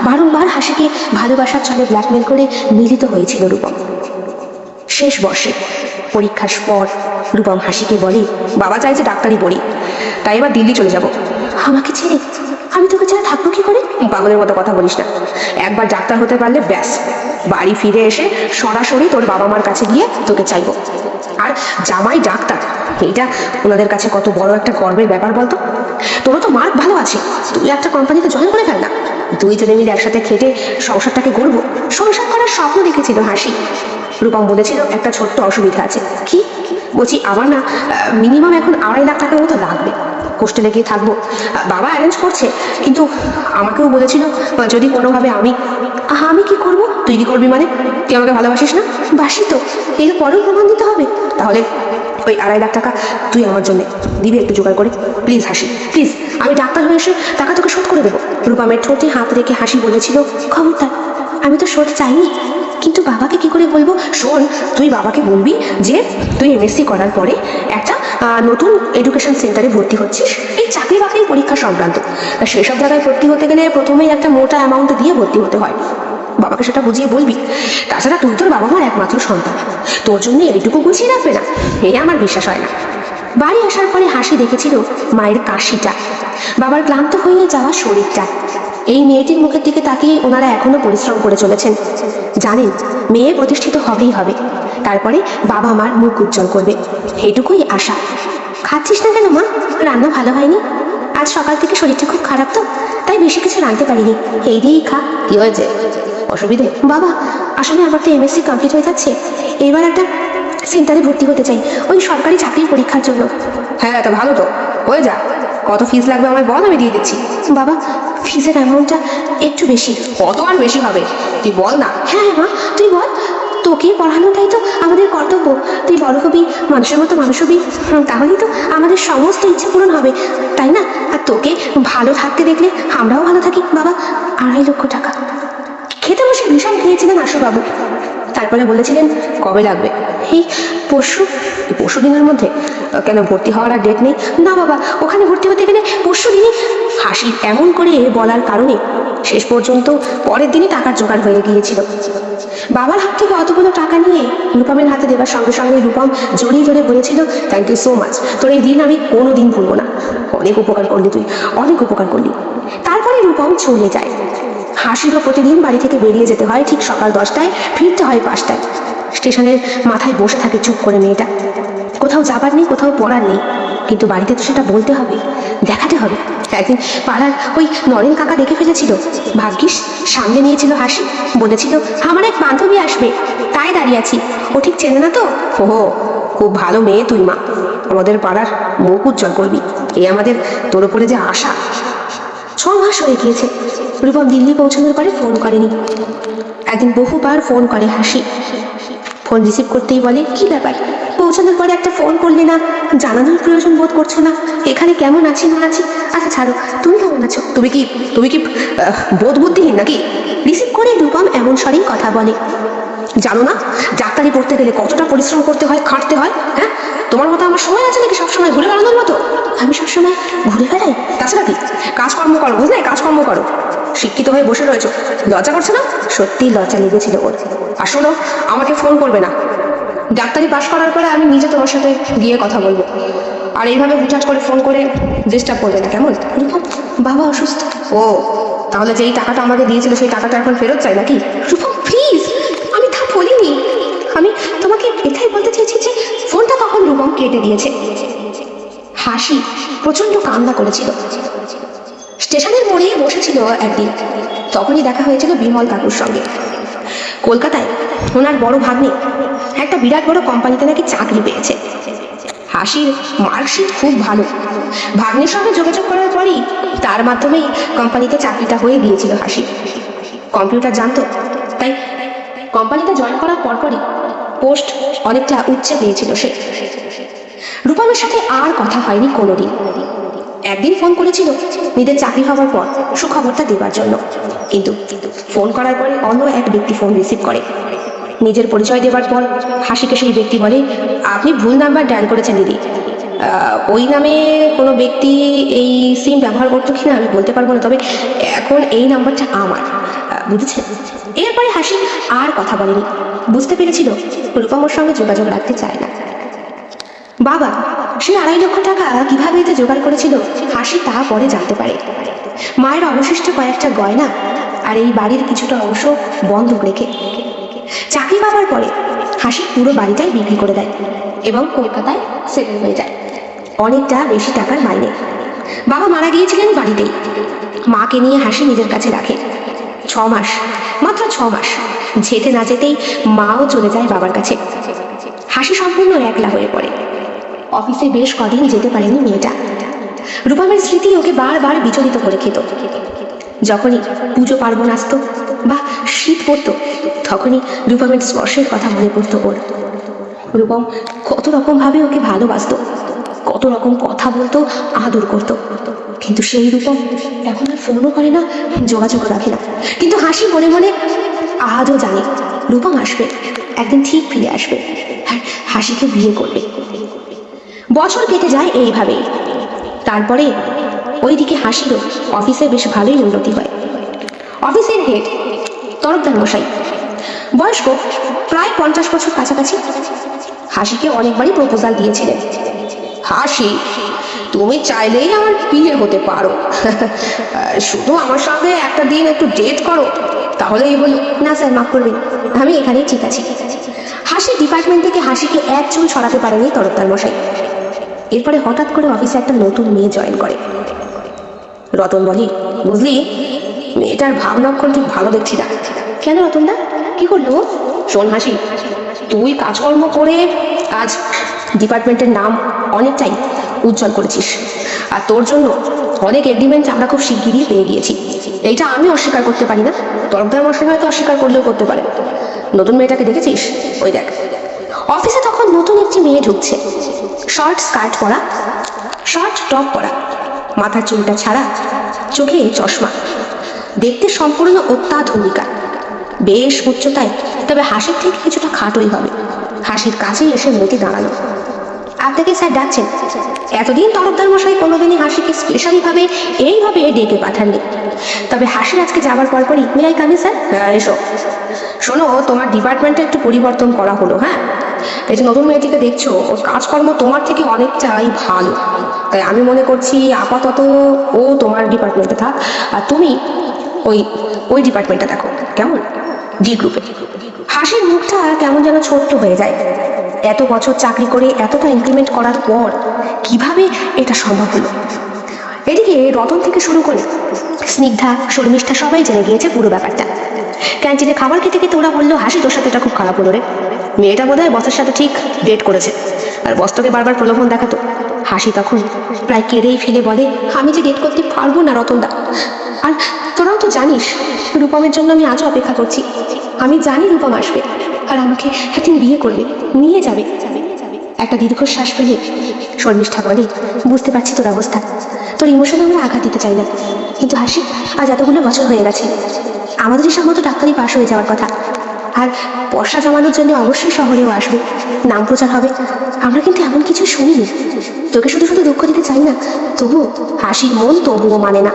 বারংবার হাসিকে ভালোবাসার ছলে ব্ল্যাকমেল করে মিলিত হয়েছিল রূপম। শেষ বর্ষে পরীক্ষার পর রূপম হাসিকে বলে, বাবা চাইছে ডাক্তারি পড়ি, তাই এবার দিল্লি চলে যাব। আমাকে ছেড়ে? আমি তোকে ছাড়া থাকবো কি করে? পাগলের মতো কথা বলিস না। একবার ডাক্তার হতে পারলে ব্যাস, বাড়ি ফিরে এসে সরাসরি তোর বাবা মার কাছে গিয়ে তোকে চাইবো। আর জামাই ডাক্তার, এইটা ওনাদের কাছে কত বড় একটা গর্বের ব্যাপার বলতো। তোরও তো মার্ক ভালো আছে, তুই একটা কোম্পানিতে জয়েন করে ফেল না। দুইজনে মিলে একসাথে খেটে সংসারটাকে গড়বো। সংসার করার স্বপ্ন দেখেছিল হাসি। রূপম বলেছিল, একটা ছোট্ট অসুবিধা আছে। কি? বলছি, আমার না মিনিমাম এখন 2.5 লাখ টাকার মতো লাগবে। হোস্টেলে গিয়ে থাকবো, বাবা অ্যারেঞ্জ করছে, কিন্তু আমাকেও বলেছিল যদি কোনোভাবে আমি কি করব? তুই কি করবি মানে? তুই আমাকে ভালোবাসিস না? বাসি তো, এই তো পরেও প্রমাণ দিতে হবে। তাহলে ওই 2.5 লাখ টাকা তুই আমার জন্য দিবি একটু জোগাড় করে, প্লিজ হাসি, প্লিজ। আমি ডাক্তার হয়ে এসে টাকা তোকে শোধ করে দেবো। রূপমের ঠোঁটে হাত রেখে হাসি বলেছিল, খবরদার, আমি তো শোধ চাইনি, কিন্তু বাবাকে কি করে বলবো? শোন, তুই বাবাকে বলবি যে তুই এমএসসি করার পরে একটা নতুন এডুকেশন সেন্টারে ভর্তি হচ্ছিস, এই চাকরি বাকরির পরীক্ষা সংক্রান্ত। সেসব জায়গায় ভর্তি হতে গেলে প্রথমেই একটা মোটা অ্যামাউন্ট দিয়ে ভর্তি হতে হয়। বাবাকে সেটা বুঝিয়ে বলবি। তাছাড়া তুই তোর বাবা মার একমাত্র সন্তান, তোর জন্য এইটুকু গুছিয়ে রাখবে না, এই আমার বিশ্বাস হয় না। বাড়ি আসার পরে হাসি দেখেছিল মায়ের কাশিটা, বাবার ক্লান্ত হয়ে যাওয়া শরীরটা। এই মেয়েটির মুখের দিকে তাকিয়ে ওনারা এখনো পরিশ্রম করে চলেছেন। জানেন মেয়ে প্রতিষ্ঠিত হবেই হবে, তারপরে বাবা মার মুখ উজ্জ্বল করবে, এইটুকুই আশা। খাচ্ছিস না কেন মা? রান্না ভালো হয়নি? আজ সকাল থেকে শরীরটা খুব খারাপ তো, তাই বেশি কিছু রাঁধতে পারিনি, এই দিয়েই খা। কি হয়েছে? অসুবিধে? বাবা, আসলে আমার তো এমএসসি কমপ্লিট হয়ে যাচ্ছে, এবার একটা সেন্টারে ভর্তি হতে চাই, ওই সরকারি চাকরির পরীক্ষার জন্য। হ্যাঁ, তা ভালো তো, হয়ে যা। কত ফিস লাগবে আমায় বল, আমি দিয়ে দিচ্ছি। বাবা, ফিসের অ্যামাউন্টটা একটু বেশি। কত আর বেশি হবে তুই বল না। হ্যাঁ মা, তুই বল, তোকে পড়ানোটাই তো আমাদের কর্তব্য। তুই বড় হবি, মানুষের মতো মানুষ হবি, তাহলেই তো আমাদের সমস্ত ইচ্ছে পূরণ হবে, তাই না? আর তোকে ভালো থাকতে দেখলে আমরাও ভালো থাকি। বাবা, 2.5 লক্ষ টাকা। খেতে বসে ভীষণ খেয়েছিলেন আশুবাবু। তারপরে বলেছিলেন, কবে লাগবে? এই পরশু। পরশু দিনের মধ্যে? কেন, ভর্তি হওয়ার আর ডেট নেই? না বাবা, ওখানে ভর্তি হতে গেলে পরশু দিনই। হাসি এমন করে বলার কারণে শেষ পর্যন্ত পরের দিনই টাকার জোগাড় হয়ে গিয়েছিল। বাবার হাত থেকে অতগুলো টাকা নিয়ে রূপমের হাতে দেবার সঙ্গে সঙ্গে রূপম জড়িয়ে ধরে বলেছিল, থ্যাংক ইউ সো মাচ, তোর এই দিন আমি কোনো দিন ভুলবো না। অনেক উপকার করলি তুই, অনেক উপকার করলি। তারপরে রূপম চলে যায়। হাসিরও প্রতিদিন বাড়ি থেকে বেরিয়ে যেতে হয় ঠিক সকাল 10টায়, ফিরতে হয় 5টায়। স্টেশনের মাথায় বসে থাকে চুপ করে মেয়েটা। কোথাও যাবার নেই, কোথাও পড়ার নেই, কিন্তু বাড়িতে তো সেটা বলতে হবে, দেখাতে হবে। একদিন পাড়ার ওই নরেন কাকা দেখে ফেলেছিল। ভাগ্যিস সামনে নিয়েছিল হাসি, বলেছিল, আমার এক বান্ধবী আসবে, তাই দাঁড়িয়ে আছি। ও ঠিক চেনে না তো। ওহো, খুব ভালো মেয়ে তুই মা, আমাদের পাড়ার মুখ উজ্জ্বল করবি, এই আমাদের তোর উপরে যে আশা। 6 মাস হয়ে গিয়েছে রূপম দিল্লি পৌঁছানোর পরে ফোন করেনি। একদিন বহুবার ফোন করে হাসি, ফোন রিসিভ করতেই বলে, কি ব্যাপার, পৌঁছানোর পরে একটা ফোন করলে না, জানানোর প্রয়োজন বোধ করছো না, এখানে কেমন আছি না আছি। আচ্ছা ছাড়ো, তুমি কেমন আছো? তুমি কি বোধ বুদ্ধিহীন নাকি? রিসিভ করে রূপম এমন স্বরেই কথা বলে, জানো না ডাক্তারি পড়তে গেলে কতটা পরিশ্রম করতে হয়, খাটতে হয়? হ্যাঁ, তোমার মতো আমার সময় আছে নাকি সবসময় ঘুরে বেড়ানোর মতো? আমি সবসময় ঘুরে বেড়াই? তাছাড়া কি, কাজকর্ম করো, বুঝলে, কাজকর্ম করো। শিক্ষিত হয়ে বসে রয়েছো, লজ্জা করছে না? সত্যি লজ্জা লেগেছিল ওর। আর শোনো, আমাকে ফোন করবে না, ডাক্তারি পাশ করার পরে আমি নিজে তোমার সাথে গিয়ে কথা বলবো। আর এইভাবে হুটহাট করে ফোন করে ডিস্টার্ব করবে না, কেমন? রূপম, বাবা অসুস্থ। ও, তাহলে যেই টাকাটা আমাকে দিয়েছিল সেই টাকাটা এখন ফেরত চাই নাকি? রূপম প্লিজ, আমি তা বলিনি, আমি তোমাকে এটাই বলতে চেয়েছি যে ফোনটা তখন রূপম কেটে দিয়েছে। হাসি প্রচন্ড কান্না করেছিল। স্টেশনের মোড়ে বসেছিল একদিন, তখনই দেখা হয়েছিল বিমল কাকুর সঙ্গে। কলকাতায় ওনার বড় ভাগ্নে একটা বিরাট বড় কোম্পানিতে নাকি চাকরি পেয়েছে। হাসির মার্কশিট খুব ভালো। ভাগ্নের সঙ্গে যোগাযোগ করার পরই তার মাধ্যমেই কোম্পানিতে চাকরিটা হয়ে গিয়েছিল হাসি। কম্পিউটার জানতো, তাই কোম্পানিতে জয়েন করার পরপরই পোস্ট অনেকটা উচ্চে পেয়েছিল সে। রূপমের সাথে আর কথা হয়নি কোনোদিন। একদিন ফোন করেছিল নিজের চাকরি হওয়ার পর সুখবরটা দেবার জন্য, কিন্তু ফোন করার পরে অন্য এক ব্যক্তি ফোন রিসিভ করে। নিজের পরিচয় দেবার পর হাসিকে সেই ব্যক্তি বলে, আপনি ভুল নাম্বার ডায়াল করেছেন দিদি, ওই নামে কোনো ব্যক্তি এই সিম ব্যবহার করতো কিনা আমি বলতে পারবো না, তবে এখন এই নাম্বারটা আমার, বুঝেছেন? এরপরে হাসি আর কথা বলেনি, বুঝতে পেরেছিল রূপমের সঙ্গে যোগাযোগ রাখতে চায় না। বাবা সে 2.5 লক্ষ টাকা কিভাবে এতে জোগাড় করেছিল হাসি তা পরে জানতে পারে। মায়ের অবশিষ্ট কয়েকটা গয়না আর এই বাড়ির কিছুটা অংশ বন্ধক রেখে চাকরি পাওয়ার পরে হাসি পুরো বাড়িটাই বিক্রি করে দেয় এবং কলকাতায় সেটেল হয়ে যায় অনেকটা বেশি টাকার মাইনে। বাবা মারা গিয়েছিলেন বাড়িতেই। মাকে নিয়ে হাসি নিজের কাছে রাখে। 6 মাস, মাত্র 6 মাস যেতে না যেতেই মাও চলে যায় বাবার কাছে। হাসি সম্পূর্ণ একলা হয়ে পড়ে। অফিসে বেশ কদিন যেতে পারেনি মেয়েটা। রূপমের স্মৃতি ওকে বারবার বিচলিত করে খেত। যখনই পুজো পার্বণ আসত বা শীত পড়তো, তখনই রূপমের স্পর্শের কথা মনে পড়তো ওর। রূপম কত রকম ভাবে ওকে ভালোবাসতো, কত রকম কথা বলতো, আদর করতো, কিন্তু সেই রূপম এখন আর ফোনও করে না, যোগাযোগও রাখে না। কিন্তু হাসি মনে মনে আজও জানে রূপম আসবে, একদিন ঠিক ফিরে আসবে আর হাসিকে বিয়ে করবে। বছর কেটে যায় এইভাবেই। তারপরে ওইদিকে হাসিরও অফিসে বেশ ভালোই উন্নতি হয়। অফিসের হেড তরফদার মশাই, বয়স্ক প্রায় 50 বছর কাছাকাছি, হাসিকে অনেকবারই প্রপোজাল দিয়েছিলেন। হাসি, তুমি চাইলেই আমার বিয়ে হতে পারো, শুধু আমার সঙ্গে একটা দিন একটু ডেট করো, তাহলেই হলো। না স্যার, মাফ করবেন, আমি এখানেই ঠিক আছি। হাসি ডিপার্টমেন্ট থেকে হাসিকে এক চুল সরাতে পারেনি তরফদার মশাই। এরপরে হঠাৎ করে অফিসে একটা নতুন মেয়ে জয়েন করে। রতন বলি, বুঝলি, মেয়েটার ভাবনক্ষণ ঠিক ভালো দেখছি না। কেন রতনদা, কি করলো? শোন হাসি, তুই কাজকর্ম করে আজ ডিপার্টমেন্টের নাম অনেকটাই উজ্জ্বল করেছিস, আর তোর জন্য অনেক এগ্রিমেন্ট আমরা খুব শিগগিরই পেয়ে গিয়েছি। এইটা আমি অস্বীকার করতে পারি না, তরফদার মশাই হয়তো অস্বীকার করলেও করতে পারে। নতুন মেয়েটাকে দেখেছিস? ওই দেখ। অফিসে তখন নতুন একটি মেয়ে ঢুকছে, শর্ট স্কার্ট পরা, শর্ট টপ পরা, মাথার চুলটা ছাড়া, চোখে চশমা, দেখতে সম্পূর্ণ অত্যাধুনিকা। বেশ উচ্চতায়, তবে হাসির থেকে কিছুটা খাটোই হবে। হাসির কাছেই এসে মেয়েটি দাঁড়ালো। আপনাকে স্যার ডাকছেন? এতদিন তরফদার মশাই কোনোদিনই হাসিকে স্পেশালি ভাবে এইভাবে ডেকে পাঠাননি, তবে হাসির আজকে যাবার পরপরই মেলাই কামি স্যার। হ্যাঁ, এসো। শোনো, তোমার ডিপার্টমেন্টে একটু পরিবর্তন করা হলো। হ্যাঁ, এই যে নতুন মেয়েটিকে দেখছো, ওর কাজকর্ম তোমার থেকে অনেকটাই ভালো। তাই আমি মনে করছি আপাতত ও তোমার ডিপার্টমেন্টে থাক, আর তুমি ওই ওই ডিপার্টমেন্টে দেখো, কেমন? ডি গ্রুপে। হাসির মুখটা কেমন যেন ছোট্ট হয়ে যায়। এত বছর চাকরি করে এতটা ইমপ্লিমেন্ট করার পর কিভাবে এটা সম্ভব হলো? এদিকে রতন থেকে শুরু করে স্নিগ্ধা, শর্মিষ্ঠা সবাই জেনে গিয়েছে পুরো ব্যাপারটা। ক্যান্টিনে খাবার খেতে খেতে ওরা বললো, হাসি তোর সাথে এটা খুব খারাপ হলো রে। মেয়েটা বোধহয় বসের সাথে ঠিক ডেট করেছে, আর বস তোকে বারবার প্রলোভন দেখাতো। হাসি তখন প্রায় কেঁদেই ফেলে বলে, আমি যে ডেট করতে পারবো না রতনদা। আর তোরাও তো জানিস রূপমের জন্য আমি আজও অপেক্ষা করছি। আমি জানি রূপম আসবে আর আমাকে একদিন বিয়ে করবে, নিয়ে যাবে। একটা দীর্ঘশ্বাস ফেলে শর্মিষ্ঠা বলে, বুঝতে পারছি তোর অবস্থা, তোর ইমোশনে আমরা আঘাত দিতে চাই না, কিন্তু হাসি আজ এতগুলো বছর হয়ে গেছে, আমাদের হিসাব মতো ডাক্তারি পাশ হয়ে যাওয়ার কথা। আর পয়সা জমানোর জন্য অবশ্যই শহরেও আসবে, নাম প্রচার হবে। আমরা কিন্তু এমন কিছু শুনিনি। তোকে শুধু শুধু দুঃখ দিতে চাই না, তবু হাসির মন তবুও মানে না।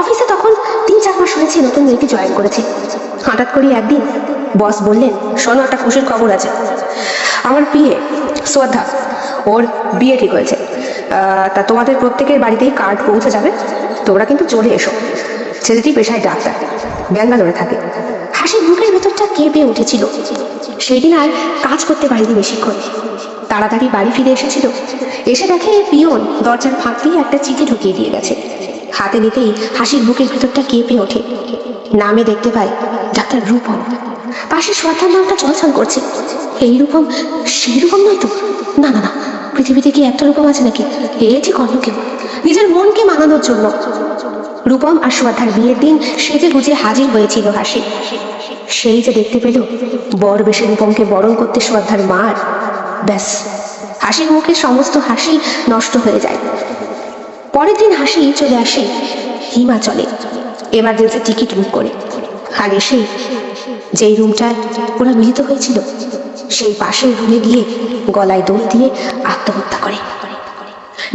অফিসে তখন 3-4 মাস হয়েছে নতুন মেয়েটি জয়েন করেছে। হঠাৎ করে একদিন বস বললেন, শোনো, একটা খুশির খবর আছে। আমার বিয়ে শ্রদ্ধা, ওর বিয়ে ঠিক হয়েছে। তা তোমাদের প্রত্যেকের বাড়িতেই কার্ড পৌঁছে যাবে, তোমরা কিন্তু চলে এসো। ছেলেটি পেশায় ডাক্তার, ব্যাঙ্গালোরে থাকে। হাসির বুকের ভেতরটা কেঁপে উঠেছিল। সেই দিন আর কাজ করতে পারিনি বেশিক্ষণ। তাড়াতাড়ি বাড়ি ফিরে এসেছিল। এসে দেখে পিয়ন দরজার ফাঁক দিয়ে একটা চিঠি ঢুকিয়ে দিয়ে গেছে। হাতে নিতেই হাসির বুকের ভেতরটা কেঁপে ওঠে। নামে দেখতে পায় ডাক্তার রূপম। পাশে শ্রদ্ধার নামটা চলচল করছে। এই রূপম সেই রূপম নয় তো? না না না, পৃথিবীতে কি একটা রূপম আছে নাকি? এ ঠিক অন্য কেউ, নিজের মনকে মানানোর জন্য। রূপম আর শ্রদ্ধার বিয়ের দিন সেজে গুজে হাজির হয়েছিল হাসি। সেই যে দেখতে পেল বর বেশে রূপমকে বরণ করতে শ্রদ্ধার মার, ব্যাস হাসির মুখে সমস্ত হাসি নষ্ট হয়ে যায়। পরের দিন হাসি চলে আসে হিমাচলে, এমার্জেন্সি টিকিট বুক করে। আর এসে যেই রুমটায় ওরা মিলিত হয়েছিল সেই পাশের রুমে গিয়ে গলায় দড়ি দিয়ে আত্মহত্যা করে।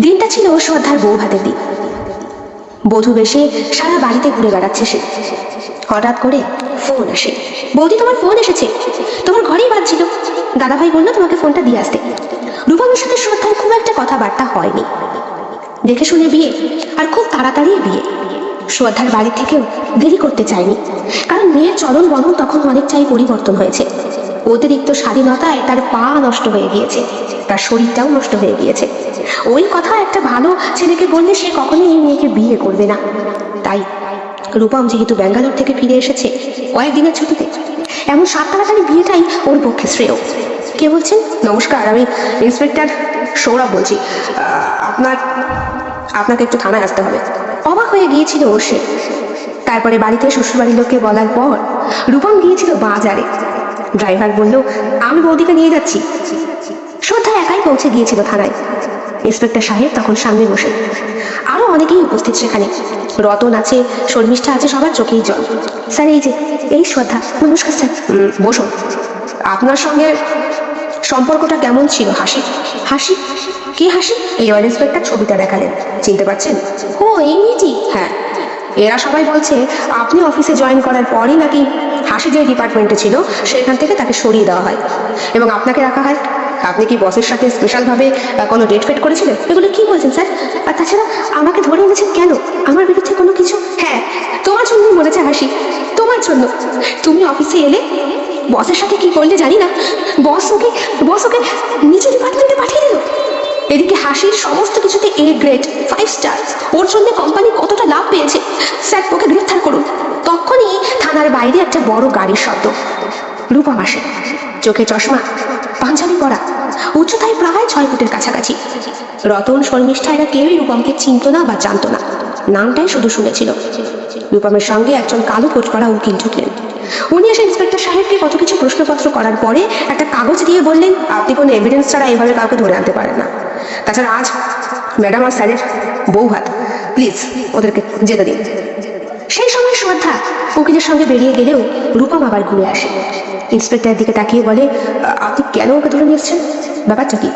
দিনটা ছিল শ্রদ্ধার বউ ভাতের দিন। বধূ বেশে সারা বাড়িতে ঘুরে বেড়াচ্ছে সে। হঠাৎ করে ফোন আসে, বৌদি তোমার ফোন এসেছে, তোমার ঘরেই বাজছিল। দাদাভাই বললো তোমাকে ফোনটা দিয়ে আসতে। রূপমের সাথে শ্রদ্ধার খুব একটা কথাবার্তা হয়নি, দেখে শুনে বিয়ে, আর খুব তাড়াতাড়ি বিয়ে। শ্রদ্ধার বাড়ি থেকেও দেরি করতে চায়নি, কারণ মেয়ের চলন বলন তখন অনেকটাই পরিবর্তন হয়েছে। অতিরিক্ত স্বাধীনতায় তার পা নষ্ট হয়ে গিয়েছে, তার শরীরটাও নষ্ট হয়ে গিয়েছে। ওই কথা একটা ভালো ছেলেকে বললে সে কখনোই এই মেয়েকে বিয়ে করবে না। তাই রূপম যেহেতু ব্যাঙ্গালোর থেকে ফিরে এসেছে কয়েকদিনের ছুটিতে, এমন সাত তাড়াতাড়ি বিয়েটাই ওর পক্ষে শ্রেয়। কে বলছেন? নমস্কার, আমি ইন্সপেক্টর সৌরভ বলছি। আপনাকে একটু থানায় আসতে হবে। অবাক হয়ে গিয়েছিল সে। তারপরে বাড়িতে শ্বশুরবাড়ির লোককে বলার পর রূপম গিয়েছিল বাজারে। ড্রাইভার বলল, আমি বৌদিকে নিয়ে যাচ্ছি। শ্রদ্ধা একাই পৌঁছে গিয়েছিল থানায়। ইন্সপেক্টর সাহেব তখন সামনে বসে, আরো অনেকেই উপস্থিত সেখানে। রতন আছে, শর্মিষ্ঠা আছে, সবার চোখেই জল। স্যার এই যে, এই শ্রদ্ধা। নমস্কার স্যার। বসুন। আপনার সঙ্গে সম্পর্কটা কেমন ছিল হাসি? হাসি? কে হাসি? এবার ইন্সপেক্টর ছবিটা দেখালেন, চিনতে পারছেন? ও এই মেয়েটি? হ্যাঁ, এরা সবাই বলছে আপনি অফিসে জয়েন করার পরই নাকি হাসি যে ডিপার্টমেন্টে ছিল সেখান থেকে তাকে সরিয়ে দেওয়া হয় এবং আপনাকে রাখা হয়। আপনি কি বসের সাথে স্পেশালভাবে কোনো ডেট ফেট করেছিলেন? এগুলো কি বলছেন স্যার? আর তাছাড়া আমাকে ধরে এনেছেন কেন? আমার বিরুদ্ধে কোনো কিছু? হ্যাঁ, তোমার জন্যই বলেছে হাসি, তোমার জন্য। তুমি অফিসে এলে, বসের সাথে কি করলে জানি না, বস ওকে নিচু ডিপার্টমেন্টে পাঠিয়ে দিল। এদিকে হাসির সমস্ত কিছুতে A গ্রেড, 5 স্টার। ওর জন্য কোম্পানি কতটা লাভ পেয়েছে। স্যার ওকে গ্রেফতার করুন। তখনই থানার বাইরে একটা বড় গাড়ির শব্দ। রূপম আসে, চোখে চশমা, পাঞ্জাবি পরা, উচ্চতায় প্রায় 6 ফুটের কাছাকাছি। রতন, শর্মিষ্ঠা এরা কেউই রূপমকে চিনত না বা জানতো না, নামটাই শুধু শুনেছিল। রূপমের সঙ্গে একজন কালো কোট পরা উকিল ঢুকলেন। উনি এসে ইন্সপেক্টর সাহেবকে কত কিছু প্রশ্নপত্র করার পরে একটা কাগজ দিয়ে বললেন, আপনি কোনো এভিডেন্স ছাড়া এইভাবে কাউকে ধরে আনতে পারেন না। তাছাড়া আজ ম্যাডাম আর স্যারের বউ ভাত, প্লিজ ওদেরকে যেতে দিন। সেই সময় শ্রদ্ধা উকিলের সঙ্গে বেরিয়ে গেলেও রূপম আবার ঘুরে আসে। ইন্সপেক্টরের দিকে তাকিয়ে বলে, আপনি কেন ওকে ধরে নিয়ে এসছেন? ব্যাপারটা কি?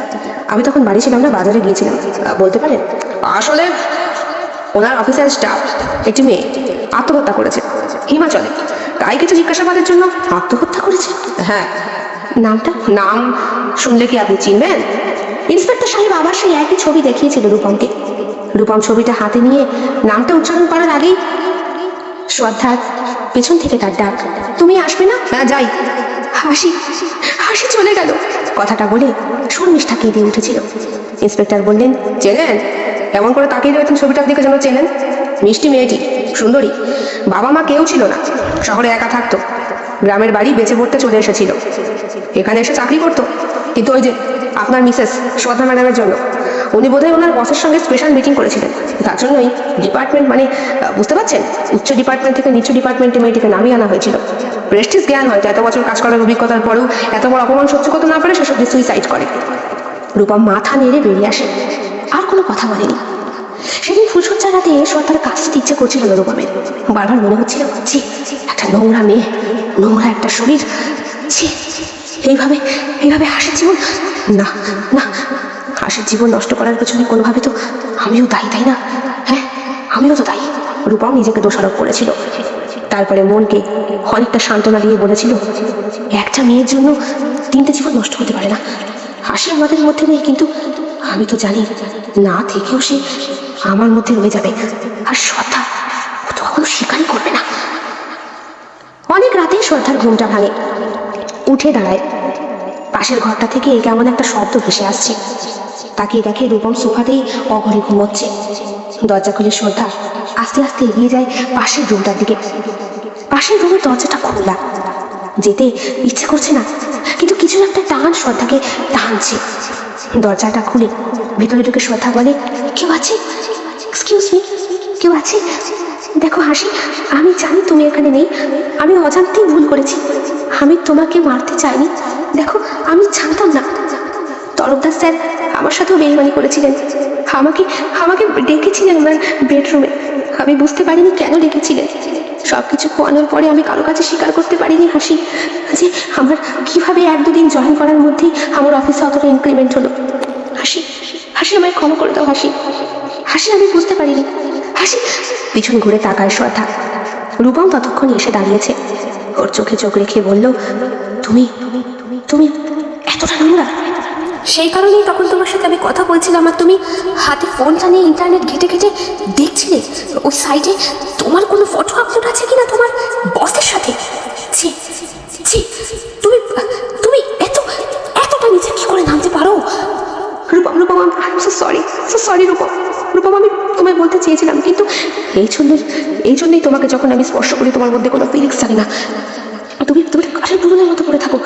আমি তখন বাড়ি ছিলাম না, বাজারে গিয়েছিলাম। বলতে পারেন? আসলে ওনার অফিসের স্টাফ একটি মেয়ে আত্মহত্যা করেছে হিমাচলে, তাই কিছু জিজ্ঞাসাবাদের জন্য আত্মহত্যা করেছে। হ্যাঁ। নামটা? নাম শুনলে কি আপনি চিনবেন? ইন্সপেক্টর সাহেব আবার সেই একই ছবি দেখিয়েছিল রূপমকে। রূপম ছবিটা হাতে নিয়ে নামটা উচ্চারণ করার আগেই শ্রদ্ধার পেছন থেকে তার ডাক, তুমি আসবে না? হ্যাঁ যাই। হাসি হাসি চলে গেল। কথাটা বলে শর্মিষ্ঠা কেঁদে উঠেছিল। ইন্সপেক্টর বললেন, চেনেন? এমন করে তাকিয়ে রয়েছেন ছবিটার দিকে যেন চেনেন। মিষ্টি মেয়েটি, সুন্দরী, বাবা মা কেউ ছিল না, শহরে একা থাকতো, গ্রামের বাড়ি বেঁচে পড়তে চলে এসেছিল, এখানে এসে চাকরি করতো। কিন্তু ওই যে আপনার মিসেস শ্রদ্ধা ম্যাডামের জন্য উনি বোধহয় ওনার বসের সঙ্গে স্পেশাল মিটিং করেছিলেন, তার জন্যই ডিপার্টমেন্ট মানে বুঝতে পারছেন, উচ্চ ডিপার্টমেন্ট থেকে নিচু ডিপার্টমেন্টে মেয়েটিকে নামিয়ে আনা হয়েছিল। প্রেস্টিজ জ্ঞান হয়তো এত বছর কাজ করার অভিজ্ঞতার পরেও এত বড় অপমান সহ্য করতে না পারে সেসব সুইসাইড করে। রূপম মাথা নেড়ে বেরিয়ে আসে, আর কোনো কথা বলেনি। সেদিন ফুলসজ্জার রাতে শ্রদ্ধার কাছতে ইচ্ছে করছিল না রূপমের। বারবার মনে হচ্ছিল, ছি, একটা নোংরা মেয়ে, নোংরা একটা শরীর, ছি, এইভাবে এইভাবে হাসির জীবন, না না, হাসির জীবন নষ্ট করার পেছনে কোনোভাবে তো আমিও দায়ী, তাই না? হ্যাঁ, আমিও তো দায়ী। রূপম নিজেকে দোষারোপ করেছিল। তারপরে মনকে অনেকটা সান্ত্বনা দিয়ে বলেছিল, একটা মেয়ের জন্য 3টে জীবন নষ্ট হতে পারে না। হাসি আমাদের মধ্যে নেই, কিন্তু আমি তো জানি না থেকেও সে আমার মধ্যে রয়ে যাবে। আর শ্রদ্ধা ও তো কখনো স্বীকারই করবে না। অনেক রাতে শ্রদ্ধার ঘুমটা ভাঙে, উঠে দাঁড়ায়। পাশের ঘরটা থেকে কেমন একটা শব্দ ভেসে আসছে। তাকিয়ে দেখে রূপম সোফাতেই অঘরে ঘুমোচ্ছে। দরজা খুলে শ্রদ্ধা আস্তে আস্তে এগিয়ে যায় পাশের রুমটার দিকে। পাশের রুমের দরজাটা খোলা, যেতে ইচ্ছে করছে না, কিন্তু কিছু একটা টান শ্রদ্ধাকে টানছে। দরজাটা খুলে ভেতরে ঢুকে শ্রদ্ধা বলে, কেউ আছে? এক্সকিউজ মি, কেউ আছে? দেখো হাসি, আমি জানি তুমি এখানে নেই, আমি অজান্তেই ভুল করেছি, আমি তোমাকে মারতে চাইনি। দেখো, আমি জানতাম না। তরফদার স্যার আমার সাথেও বেইমানি করেছিলেন, আমাকে আমাকে ডেকেছিলেন ওনার বেডরুমে। আমি বুঝতে পারিনি কেন ডেকেছিলেন। সবকিছু খোয়ানোর পরে আমি কারো কাছে স্বীকার করতে পারিনি হাসি, যে আমার কিভাবে 1-2 দিন জয়েন করার মধ্যেই আমার অফিসে অতটা ইনক্রিমেন্ট হলো। হাসি হাসি, আমায় ক্ষমা করে দাও হাসি, হাসি, আমি বুঝতে পারিনি হাসি। পিছন ঘুরে তাকায় শ্রদ্ধা। রূপম ততক্ষণ এসে দাঁড়িয়েছে। ওর চোখে চোখ রেখে বলল, তুমি তুমি এতটা নোংরা? সেই কারণেই তখন তোমার সাথে আমি কথা বলছিলাম, আর তুমি হাতে ফোনটা নিয়ে ইন্টারনেট ঘেটে ঘেটে দেখছিলে ওই সাইটে তোমার কোনো ফটো আপলোড আছে কিনা তোমার বসের সাথে। ছি ছি, তুমি তুমি এতটা নিচে কি করে নামতে পারো? Rupam Rupam, I am so sorry Rupam. Rupam, আমি তোমায় বলতে চেয়েছিলাম, কিন্তু এই জন্যই তোমাকে যখন আমি স্পর্শ করি তোমার মধ্যে কোনো ফিলিংস থাকে না, তুমি তুমি কাঠের পুতুলের মতো করে থাকো।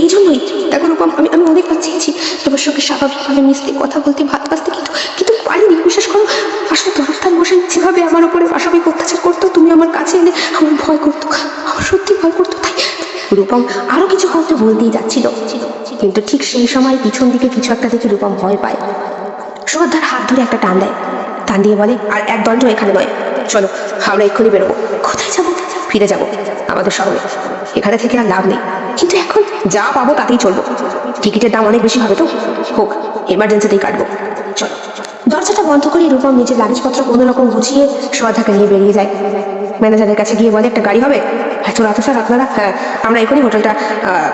এই জন্যই দেখো রূপম, আমি অনেকবার চেয়েছি তোমার সঙ্গে স্বাভাবিকভাবে মিশতে, কথা বলতে, ভাত বাঁচতে, কিন্তু পারিনি। বিশেষ করো আসলে তরফদার মশাই যেভাবে আমার উপরে পাশাপাশি অত্যাচার করতো, তুমি আমার কাছে এলে আমার ভয় করতো, আমার সত্যি ভয় করতো। তাই রূপম আরো কিছু হয়তো বলতেই যাচ্ছিল, কিন্তু ঠিক সেই সময় পিছন দিকে কিছু একটা দেখে রূপম ভয় পায়। শ্রদ্ধার হাত ধরে একটা টান দেয়, টান দিয়ে বলে, আর এক দণ্ড এখানে নয়, চলো আমরা এক্ষুনি বেরোবো। কোথায় যাবো? ফিরে যাবো আমাদের শহরে, এখানে থেকে আর লাভ নেই। কিন্তু এখন যা পাবো তাতেই চলবো, টিকিটের দাম অনেক বেশি হবে তো, হোক এমার্জেন্সিতেই কাটবো, চলো। দরজাটা বন্ধ করে রূপম নিজের লাগেজপত্র কোনো রকম গুছিয়ে শ্রদ্ধাকে নিয়ে বেরিয়ে যায়। ম্যানেজারের কাছে গিয়ে বলে, একটা গাড়ি হবে? এত রাতে স্যার আপনারা? হ্যাঁ, আমরা এখনই হোটেলটা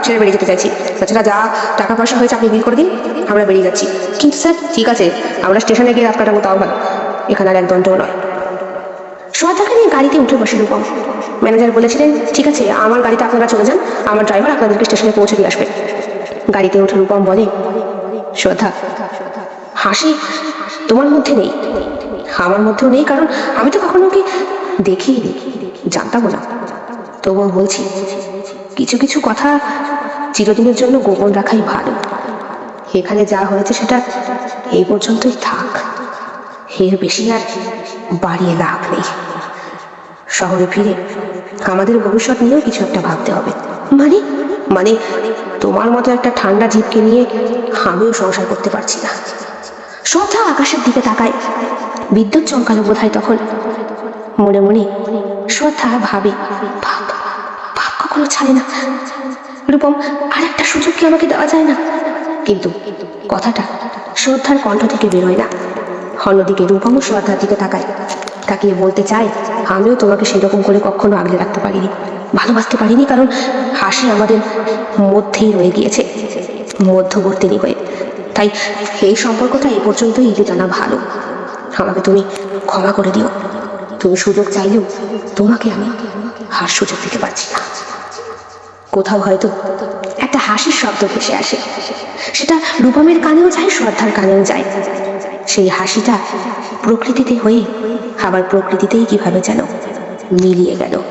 ছেড়ে বেরিয়ে যেতে চাইছি, তাছাড়া যা টাকা পয়সা হয়েছে আপনি বিল করে দিন, আমরা বেরিয়ে যাচ্ছি। কিন্তু স্যার, ঠিক আছে, আমরা স্টেশনে গিয়ে রাত কাটাবো, তাও ভালো, এখানে আর এক দণ্ডও নয়। শ্রদ্ধাকে নিয়ে গাড়িতে উঠে বসে রূপম। ম্যানেজার বলেছিলেন, ঠিক আছে, আমার গাড়িতে আপনারা চলে যান, আমার ড্রাইভার আপনাদেরকে স্টেশনে পৌঁছে দিয়ে আসবে। গাড়িতে উঠে রূপম বলে, শ্রদ্ধা, হাসি তোমার মধ্যে নেই, আমার মধ্যেও নেই, কারণ আমি তো কখনো ওকে দেখিনি, জানতামও না। তবুও বলছি, কিছু কিছু কথা চিরদিনের জন্য গোপন রাখাই ভালো। এখানে যা হয়েছে সেটা এই পর্যন্তই থাক, এর বেশি আর বাড়িয়ে লাভ নেই। শহরে ফিরে আমাদের ভবিষ্যৎ নিয়েও কিছু একটা ভাবতে হবে। মানে মানে তোমার মতো একটা ঠান্ডা জীবকে নিয়ে আমিও সংসার করতে পারছি না। শ্রদ্ধা আকাশের দিকে তাকায়, বিদ্যুৎ চমকালো বোধহয় তখন। মনে মনে শ্রদ্ধা ভাবে, ভাব ভাব কখনো ছাড়ে না। রূপম, আর একটা সুযোগ কি আমাকে দেওয়া যায় না? কিন্তু কথাটা শ্রদ্ধার কণ্ঠ থেকে বেরোয় না। অন্যদিকে রূপমও শ্রদ্ধার দিকে তাকায়, তাকিয়ে বলতে চায়, আমিও তোমাকে সেরকম করে কখনো আগলে রাখতে পারিনি, ভালোবাসতে পারিনি, কারণ হাসি আমাদের মধ্যেই রয়ে গিয়েছে, মধ্যবর্তী হয়ে। তাই এই সম্পর্কটা এই পর্যন্তই ইতি টানা ভালো। আমাকে তুমি ক্ষমা করে দিও। তুমি সুযোগ চাইলেও তোমাকে আমি আর সুযোগ দিতে পারছি না। কোথাও হয়তো একটা হাসির শব্দ ভেসে আসে, সেটা রূপমের কানেও যায়, শ্রদ্ধার কানেও যায়। সেই হাসিটা প্রকৃতিতে হয়ে আবার প্রকৃতিতেই কিভাবে যেন মিলিয়ে গেল।